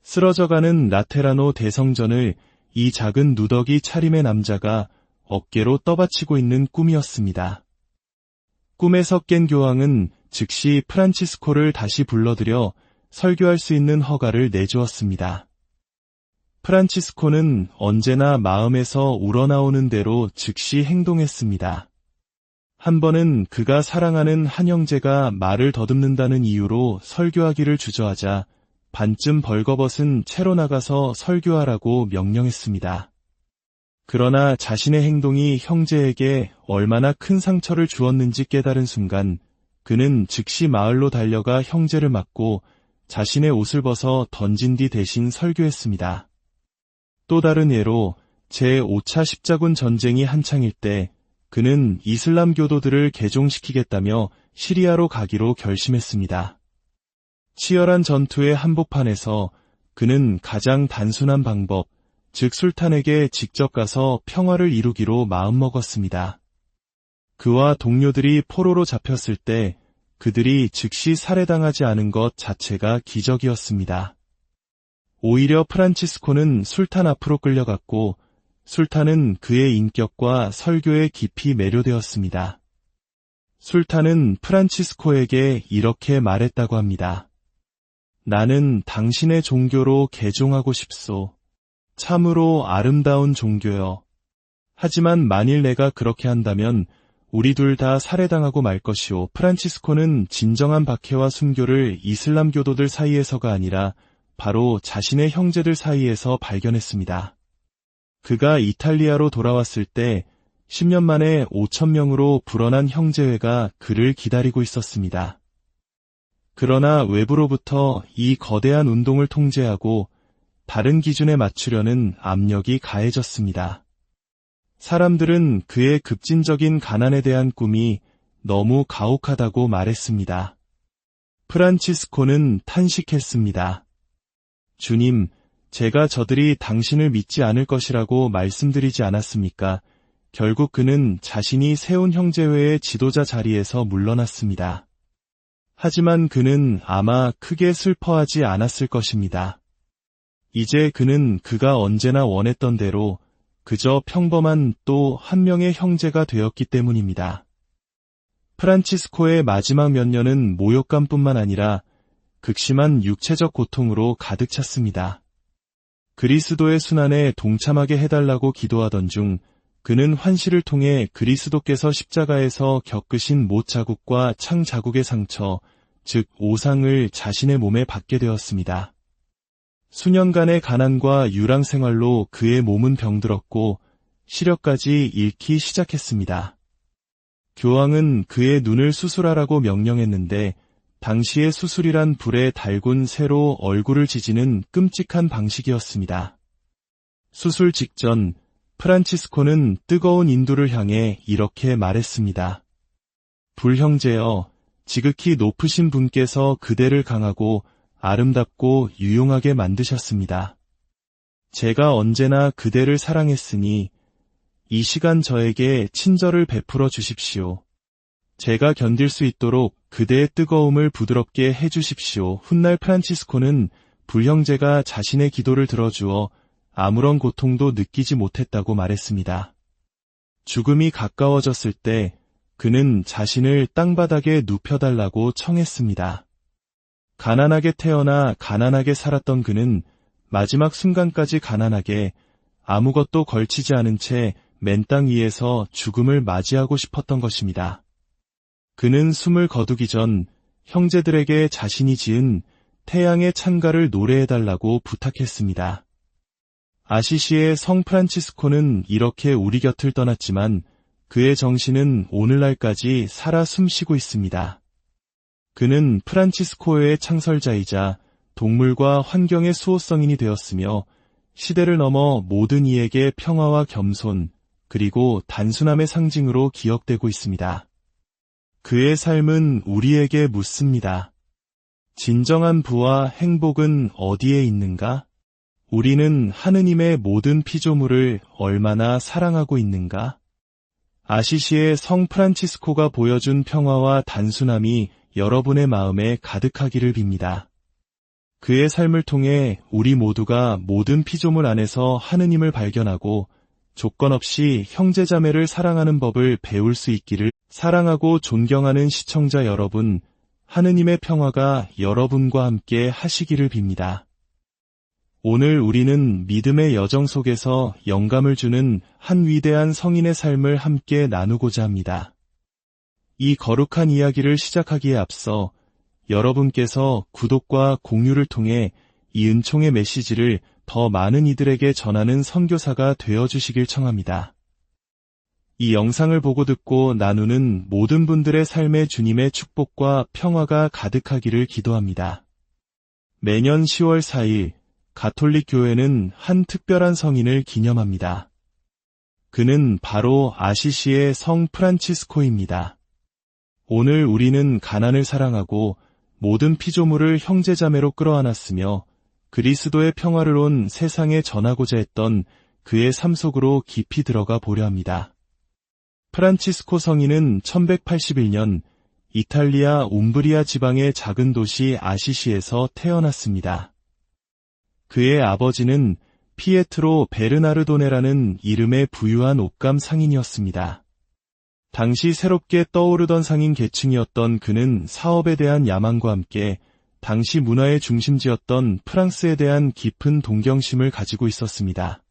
쓰러져가는 라테라노 대성전을 이 작은 누더기 차림의 남자가 어깨로 떠받치고 있는 꿈이었습니다. 꿈에서 깬 교황은 즉시 프란치스코를 다시 불러들여 설교할 수 있는 허가를 내주었습니다. 프란치스코는 언제나 마음에서 우러나오는 대로 즉시 행동했습니다. 한 번은 그가 사랑하는 한 형제가 말을 더듬는다는 이유로 설교하기를 주저하자 반쯤 벌거벗은 채로 나가서 설교하라고 명령했습니다. 그러나 자신의 행동이 형제에게 얼마나 큰 상처를 주었는지 깨달은 순간 그는 즉시 마을로 달려가 형제를 맞고 자신의 옷을 벗어 던진 뒤 대신 설교했습니다. 또 다른 예로 제5차 십자군 전쟁이 한창일 때 그는 이슬람 교도들을 개종시키겠다며 시리아로 가기로 결심했습니다. 치열한 전투의 한복판에서 그는 가장 단순한 방법, 즉 술탄에게 직접 가서 평화를 이루기로 마음먹었습니다. 그와 동료들이 포로로 잡혔을 때 그들이 즉시 살해당하지 않은 것 자체가 기적이었습니다. 오히려 프란치스코는 술탄 앞으로 끌려갔고 술탄은 그의 인격과 설교에 깊이 매료되었습니다. 술탄은 프란치스코에게 이렇게 말했다고 합니다. 나는 당신의 종교로 개종하고 싶소. 참으로 아름다운 종교여. 하지만 만일 내가 그렇게 한다면 우리 둘 다 살해당하고 말 것이오. 프란치스코는 진정한 박해와 순교를 이슬람 교도들 사이에서가 아니라 바로 자신의 형제들 사이에서 발견했습니다. 그가 이탈리아로 돌아왔을 때 10년 만에 5,000명으로 불어난 형제회가 그를 기다리고 있었습니다. 그러나 외부로부터 이 거대한 운동을 통제하고 다른 기준에 맞추려는 압력이 가해졌습니다. 사람들은 그의 급진적인 가난에 대한 꿈이 너무 가혹하다고 말했습니다. 프란치스코는 탄식했습니다. 주님, 제가 저들이 당신을 믿지 않을 것이라고 말씀드리지 않았습니까? 결국 그는 자신이 세운 형제회의 지도자 자리에서 물러났습니다. 하지만 그는 아마 크게 슬퍼하지 않았을 것입니다. 이제 그는 그가 언제나 원했던 대로 그저 평범한 또 한 명의 형제가 되었기 때문입니다. 프란치스코의 마지막 몇 년은 모욕감뿐만 아니라 극심한 육체적 고통으로 가득 찼습니다. 그리스도의 순환에 동참하게 해달라고 기도하던 중 그는 환시를 통해 그리스도께서 십자가에서 겪으신 못 자국과 창 자국의 상처, 즉 오상을 자신의 몸에 받게 되었습니다. 수년간의 가난과 유랑 생활로 그의 몸은 병들었고 시력까지 잃기 시작했습니다. 교황은 그의 눈을 수술하라고 명령했는데 당시의 수술이란 불에 달군 쇠로 얼굴을 지지는 끔찍한 방식이었습니다. 수술 직전 프란치스코는 뜨거운 인두를 향해 이렇게 말했습니다. 불형제여, 지극히 높으신 분께서 그대를 강하고 아름답고 유용하게 만드셨습니다. 제가 언제나 그대를 사랑했으니 이 시간 저에게 친절을 베풀어 주십시오. 제가 견딜 수 있도록 그대의 뜨거움을 부드럽게 해주십시오. 훗날 프란치스코는 불형제가 자신의 기도를 들어주어 아무런 고통도 느끼지 못했다고 말했습니다. 죽음이 가까워졌을 때 그는 자신을 땅바닥에 눕혀달라고 청했습니다. 가난하게 태어나 가난하게 살았던 그는 마지막 순간까지 가난하게 아무것도 걸치지 않은 채 맨 땅 위에서 죽음을 맞이하고 싶었던 것입니다. 그는 숨을 거두기 전 형제들에게 자신이 지은 태양의 찬가를 노래해달라고 부탁했습니다. 아시시의 성 프란치스코는 이렇게 우리 곁을 떠났지만 그의 정신은 오늘날까지 살아 숨쉬고 있습니다. 그는 프란치스코의 창설자이자 동물과 환경의 수호성인이 되었으며 시대를 넘어 모든 이에게 평화와 겸손 그리고 단순함의 상징으로 기억되고 있습니다. 그의 삶은 우리에게 묻습니다. 진정한 부와 행복은 어디에 있는가? 우리는 하느님의 모든 피조물을 얼마나 사랑하고 있는가? 아시시의 성 프란치스코가 보여준 평화와 단순함이 여러분의 마음에 가득하기를 빕니다. 그의 삶을 통해 우리 모두가 모든 피조물 안에서 하느님을 발견하고 조건 없이 형제자매를 사랑하는 법을 배울 수 있기를. 사랑하고 존경하는 시청자 여러분, 하느님의 평화가 여러분과 함께 하시기를 빕니다. 오늘 우리는 믿음의 여정 속에서 영감을 주는 한 위대한 성인의 삶을 함께 나누고자 합니다. 이 거룩한 이야기를 시작하기에 앞서 여러분께서 구독과 공유를 통해 이 은총의 메시지를 더 많은 이들에게 전하는 선교사가 되어주시길 청합니다. 이 영상을 보고 듣고 나누는 모든 분들의 삶에 주님의 축복과 평화가 가득하기를 기도합니다. 매년 10월 4일 가톨릭 교회는 한 특별한 성인을 기념합니다. 그는 바로 아시시의 성 프란치스코입니다. 오늘 우리는 가난을 사랑하고 모든 피조물을 형제자매로 끌어안았으며 그리스도의 평화를 온 세상에 전하고자 했던 그의 삶 속으로 깊이 들어가 보려 합니다. 프란치스코 성인은 1181년 이탈리아 움브리아 지방의 작은 도시 아시시에서 태어났습니다. 그의 아버지는 피에트로 베르나르도네라는 이름의 부유한 옷감 상인이었습니다. 당시 새롭게 떠오르던 상인 계층이었던 그는 사업에 대한 야망과 함께 당시 문화의 중심지였던 프랑스에 대한 깊은 동경심을 가지고 있었습니다.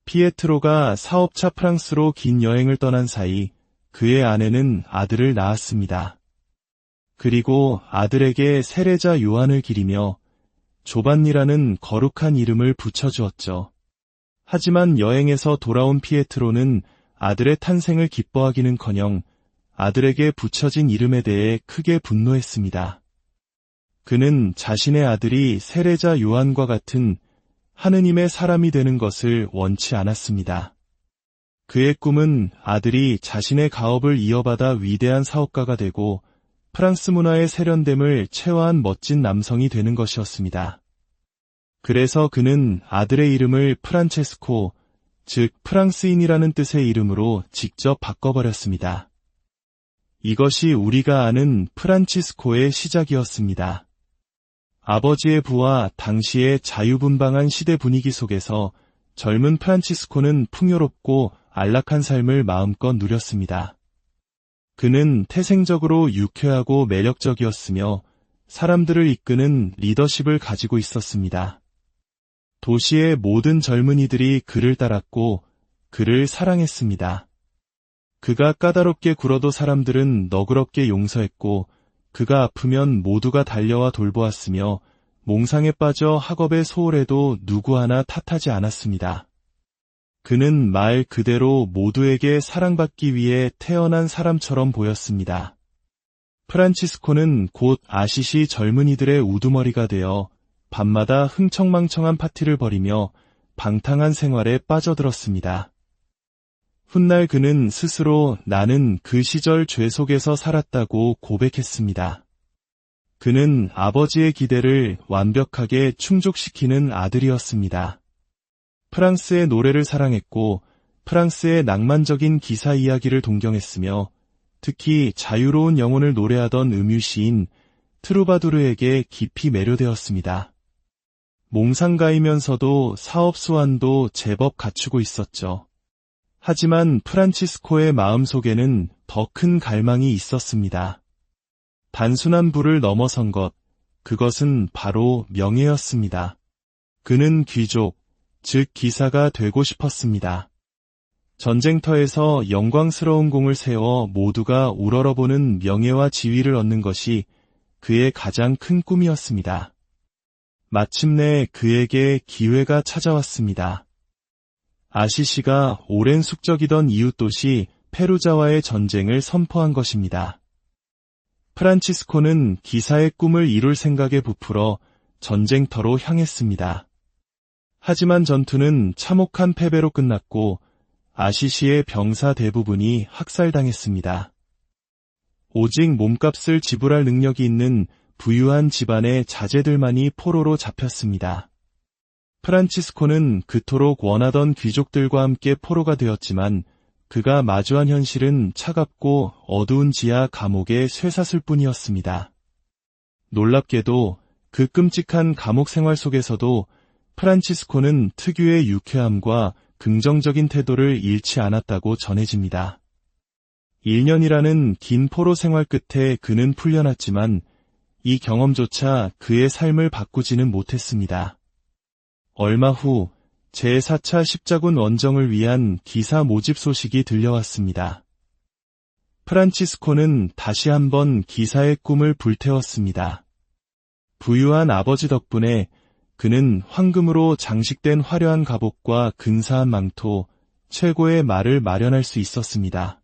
피에트로가 사업차 프랑스로 긴 여행을 떠난 사이 그의 아내는 아들을 낳았습니다. 그리고 아들에게 세례자 요한을 기리며 조반니라는 거룩한 이름을 붙여주었죠. 하지만 여행에서 돌아온 피에트로는 아들의 탄생을 기뻐하기는커녕 아들에게 붙여진 이름에 대해 크게 분노했습니다. 그는 자신의 아들이 세례자 요한과 같은 하느님의 사람이 되는 것을 원치 않았습니다. 그의 꿈은 아들이 자신의 가업을 이어받아 위대한 사업가가 되고 프랑스 문화의 세련됨을 체화한 멋진 남성이 되는 것이었습니다. 그래서 그는 아들의 이름을 프란체스코, 즉 프랑스인이라는 뜻의 이름으로 직접 바꿔버렸습니다. 이것이 우리가 아는 프란치스코의 시작이었습니다. 아버지의 부와 당시의 자유분방한 시대 분위기 속에서 젊은 프란치스코는 풍요롭고 안락한 삶을 마음껏 누렸습니다. 그는 태생적으로 유쾌하고 매력적이었으며 사람들을 이끄는 리더십을 가지고 있었습니다. 도시의 모든 젊은이들이 그를 따랐고 그를 사랑했습니다. 그가 까다롭게 굴어도 사람들은 너그럽게 용서했고 그가 아프면 모두가 달려와 돌보았으며 몽상에 빠져 학업에 소홀해도 누구 하나 탓하지 않았습니다. 그는 말 그대로 모두에게 사랑받기 위해 태어난 사람처럼 보였습니다. 프란치스코는 곧 아시시 젊은이들의 우두머리가 되어 밤마다 흥청망청한 파티를 벌이며 방탕한 생활에 빠져들었습니다. 훗날 그는 스스로 나는 그 시절 죄 속에서 살았다고 고백했습니다. 그는 아버지의 기대를 완벽하게 충족시키는 아들이었습니다. 프랑스의 노래를 사랑했고 프랑스의 낭만적인 기사 이야기를 동경했으며 특히 자유로운 영혼을 노래하던 음유시인 트루바두르에게 깊이 매료되었습니다. 몽상가이면서도 사업 수완도 제법 갖추고 있었죠. 하지만 프란치스코의 마음속에는 더 큰 갈망이 있었습니다. 단순한 부를 넘어선 것, 그것은 바로 명예였습니다. 그는 귀족, 즉 기사가 되고 싶었습니다. 전쟁터에서 영광스러운 공을 세워 모두가 우러러보는 명예와 지위를 얻는 것이 그의 가장 큰 꿈이었습니다. 마침내 그에게 기회가 찾아왔습니다. 아시시가 오랜 숙적이던 이웃도시 페루자와의 전쟁을 선포한 것입니다. 프란치스코는 기사의 꿈을 이룰 생각에 부풀어 전쟁터로 향했습니다. 하지만 전투는 참혹한 패배로 끝났고 아시시의 병사 대부분이 학살당했습니다. 오직 몸값을 지불할 능력이 있는 부유한 집안의 자제들만이 포로로 잡혔습니다. 프란치스코는 그토록 원하던 귀족들과 함께 포로가 되었지만 그가 마주한 현실은 차갑고 어두운 지하 감옥의 쇠사슬 뿐이었습니다. 놀랍게도 그 끔찍한 감옥 생활 속에서도 프란치스코는 특유의 유쾌함과 긍정적인 태도를 잃지 않았다고 전해집니다. 1년이라는 긴 포로 생활 끝에 그는 풀려났지만 이 경험조차 그의 삶을 바꾸지는 못했습니다. 얼마 후 제4차 십자군 원정을 위한 기사 모집 소식이 들려왔습니다. 프란치스코는 다시 한번 기사의 꿈을 불태웠습니다. 부유한 아버지 덕분에 그는 황금으로 장식된 화려한 갑옷과 근사한 망토, 최고의 말을 마련할 수 있었습니다.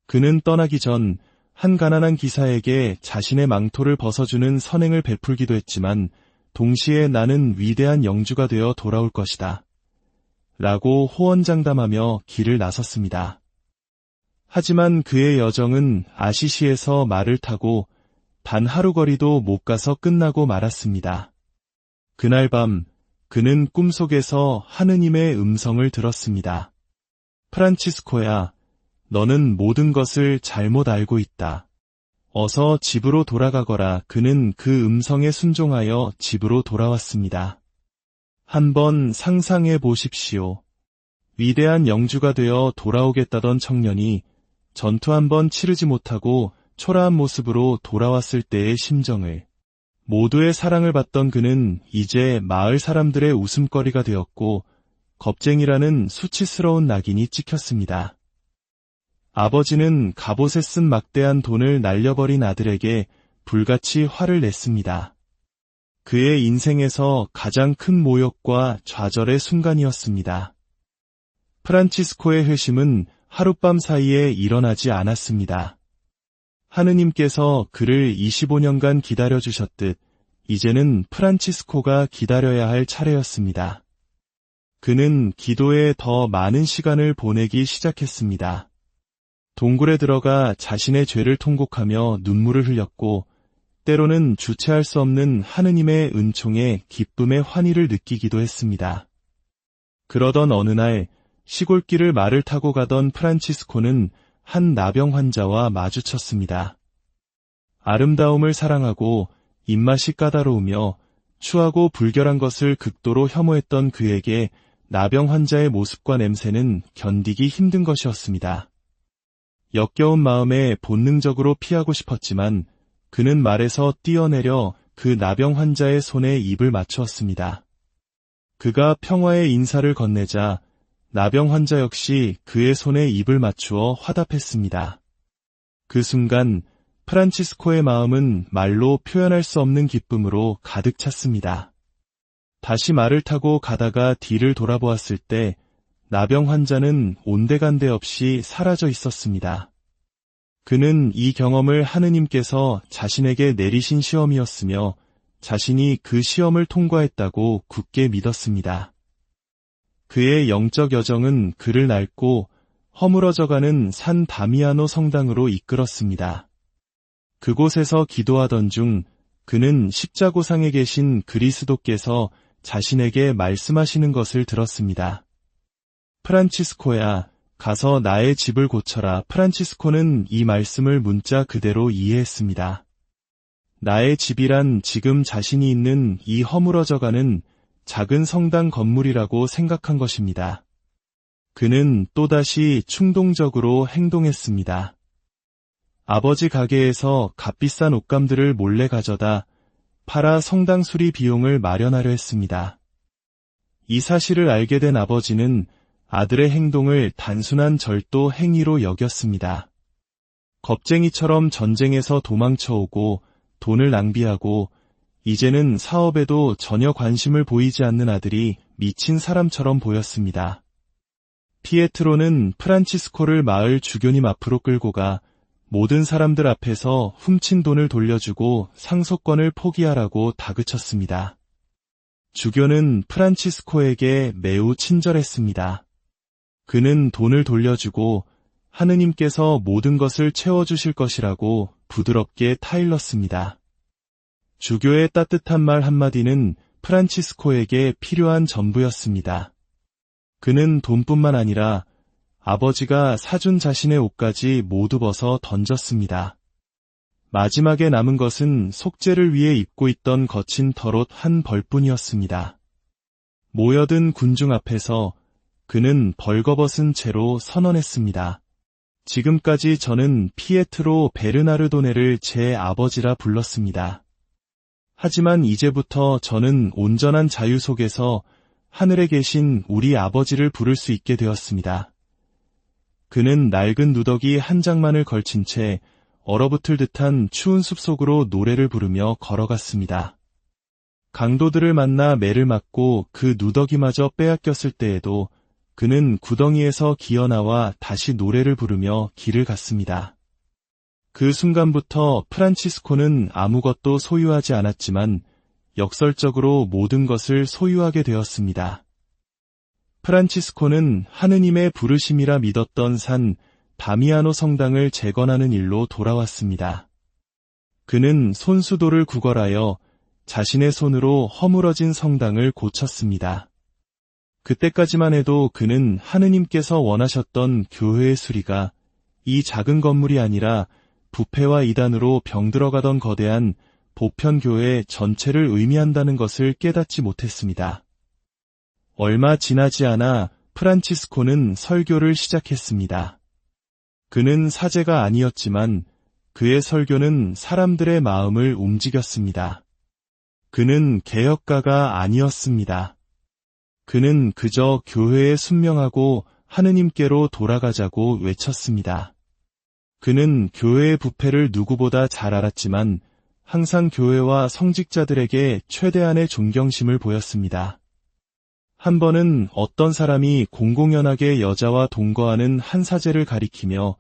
그는 떠나기 전 한 가난한 기사에게 자신의 망토를 벗어주는 선행을 베풀기도 했지만 동시에 나는 위대한 영주가 되어 돌아올 것이다. 라고 호언장담하며 길을 나섰습니다. 하지만 그의 여정은 아시시에서 말을 타고 단 하루 거리도 못 가서 끝나고 말았습니다. 그날 밤 그는 꿈속에서 하느님의 음성을 들었습니다. 프란치스코야, 너는 모든 것을 잘못 알고 있다. 어서 집으로 돌아가거라. 그는 그 음성에 순종하여 집으로 돌아왔습니다. 한번 상상해 보십시오. 위대한 영주가 되어 돌아오겠다던 청년이 전투 한번 치르지 못하고 초라한 모습으로 돌아왔을 때의 심정을. 모두의 사랑을 받던 그는 이제 마을 사람들의 웃음거리가 되었고 겁쟁이라는 수치스러운 낙인이 찍혔습니다. 아버지는 갑옷에 쓴 막대한 돈을 날려버린 아들에게 불같이 화를 냈습니다. 그의 인생에서 가장 큰 모욕과 좌절의 순간이었습니다. 프란치스코의 회심은 하룻밤 사이에 일어나지 않았습니다. 하느님께서 그를 25년간 기다려주셨듯 이제는 프란치스코가 기다려야 할 차례였습니다. 그는 기도에 더 많은 시간을 보내기 시작했습니다. 동굴에 들어가 자신의 죄를 통곡하며 눈물을 흘렸고 때로는 주체할 수 없는 하느님의 은총에 기쁨의 환희를 느끼기도 했습니다. 그러던 어느 날 시골길을 말을 타고 가던 프란치스코는 한 나병 환자와 마주쳤습니다. 아름다움을 사랑하고 입맛이 까다로우며 추하고 불결한 것을 극도로 혐오했던 그에게 나병 환자의 모습과 냄새는 견디기 힘든 것이었습니다. 역겨운 마음에 본능적으로 피하고 싶었지만 그는 말에서 뛰어내려 그 나병 환자의 손에 입을 맞추었습니다. 그가 평화의 인사를 건네자 나병 환자 역시 그의 손에 입을 맞추어 화답했습니다. 그 순간 프란치스코의 마음은 말로 표현할 수 없는 기쁨으로 가득 찼습니다. 다시 말을 타고 가다가 뒤를 돌아보았을 때 나병 환자는 온데간데 없이 사라져 있었습니다. 그는 이 경험을 하느님께서 자신에게 내리신 시험이었으며 자신이 그 시험을 통과했다고 굳게 믿었습니다. 그의 영적 여정은 그를 낡고 허물어져가는 산 다미아노 성당으로 이끌었습니다. 그곳에서 기도하던 중 그는 십자고상에 계신 그리스도께서 자신에게 말씀하시는 것을 들었습니다. 프란치스코야, 가서 나의 집을 고쳐라. 프란치스코는 이 말씀을 문자 그대로 이해했습니다. 나의 집이란 지금 자신이 있는 이 허물어져가는 작은 성당 건물이라고 생각한 것입니다. 그는 또다시 충동적으로 행동했습니다. 아버지 가게에서 값비싼 옷감들을 몰래 가져다 팔아 성당 수리 비용을 마련하려 했습니다. 이 사실을 알게 된 아버지는 아들의 행동을 단순한 절도 행위로 여겼습니다. 겁쟁이처럼 전쟁에서 도망쳐오고 돈을 낭비하고 이제는 사업에도 전혀 관심을 보이지 않는 아들이 미친 사람처럼 보였습니다. 피에트로는 프란치스코를 마을 주교님 앞으로 끌고 가 모든 사람들 앞에서 훔친 돈을 돌려주고 상속권을 포기하라고 다그쳤습니다. 주교는 프란치스코에게 매우 친절했습니다. 그는 돈을 돌려주고 하느님께서 모든 것을 채워주실 것이라고 부드럽게 타일렀습니다. 주교의 따뜻한 말 한마디는 프란치스코에게 필요한 전부였습니다. 그는 돈뿐만 아니라 아버지가 사준 자신의 옷까지 모두 벗어 던졌습니다. 마지막에 남은 것은 속죄를 위해 입고 있던 거친 털옷 한 벌뿐이었습니다. 모여든 군중 앞에서 그는 벌거벗은 채로 선언했습니다. 지금까지 저는 피에트로 베르나르도네를 제 아버지라 불렀습니다. 하지만 이제부터 저는 온전한 자유 속에서 하늘에 계신 우리 아버지를 부를 수 있게 되었습니다. 그는 낡은 누더기 한 장만을 걸친 채 얼어붙을 듯한 추운 숲속으로 노래를 부르며 걸어갔습니다. 강도들을 만나 매를 맞고 그 누더기마저 빼앗겼을 때에도 그는 구덩이에서 기어나와 다시 노래를 부르며 길을 갔습니다. 그 순간부터 프란치스코는 아무것도 소유하지 않았지만 역설적으로 모든 것을 소유하게 되었습니다. 프란치스코는 하느님의 부르심이라 믿었던 산 다미아노 성당을 재건하는 일로 돌아왔습니다. 그는 손수도를 구걸하여 자신의 손으로 허물어진 성당을 고쳤습니다. 그때까지만 해도 그는 하느님께서 원하셨던 교회의 수리가 이 작은 건물이 아니라 부패와 이단으로 병들어가던 거대한 보편교회 전체를 의미한다는 것을 깨닫지 못했습니다. 얼마 지나지 않아 프란치스코는 설교를 시작했습니다. 그는 사제가 아니었지만 그의 설교는 사람들의 마음을 움직였습니다. 그는 개혁가가 아니었습니다. 그는 그저 교회에 순명하고 하느님께로 돌아가자고 외쳤습니다. 그는 교회의 부패를 누구보다 잘 알았지만 항상 교회와 성직자들에게 최대한의 존경심을 보였습니다. 한 번은 어떤 사람이 공공연하게 여자와 동거하는 한 사제를 가리키며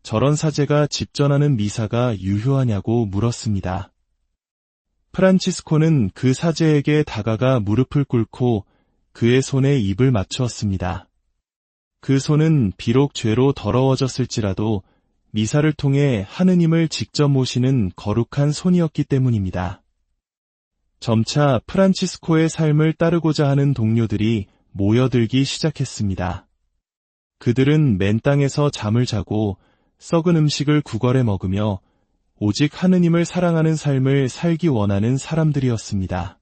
저런 사제가 집전하는 미사가 유효하냐고 물었습니다. 프란치스코는 그 사제에게 다가가 무릎을 꿇고 그의 손에 입을 맞추었습니다. 그 손은 비록 죄로 더러워졌을지라도 미사를 통해 하느님을 직접 모시는 거룩한 손이었기 때문입니다. 점차 프란치스코의 삶을 따르고자 하는 동료들이 모여들기 시작했습니다. 그들은 맨 땅에서 잠을 자고 썩은 음식을 구걸해 먹으며 오직 하느님을 사랑하는 삶을 살기 원하는 사람들이었습니다.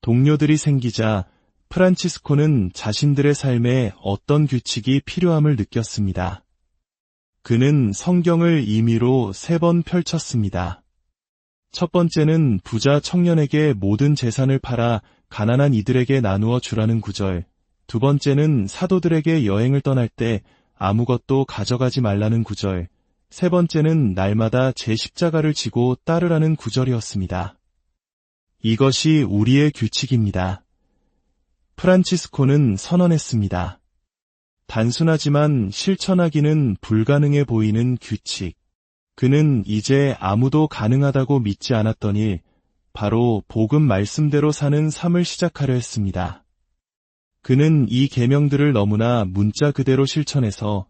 동료들이 생기자 프란치스코는 자신들의 삶에 어떤 규칙이 필요함을 느꼈습니다. 그는 성경을 임의로 3번 펼쳤습니다. 첫 번째는 부자 청년에게 모든 재산을 팔아 가난한 이들에게 나누어 주라는 구절, 두 번째는 사도들에게 여행을 떠날 때 아무것도 가져가지 말라는 구절, 세 번째는 날마다 제 십자가를 지고 따르라는 구절이었습니다. 이것이 우리의 규칙입니다. 프란치스코는 선언했습니다. 단순하지만 실천하기는 불가능해 보이는 규칙. 그는 이제 아무도 가능하다고 믿지 않았던 일, 바로 복음 말씀대로 사는 삶을 시작하려 했습니다. 그는 이 계명들을 너무나 문자 그대로 실천해서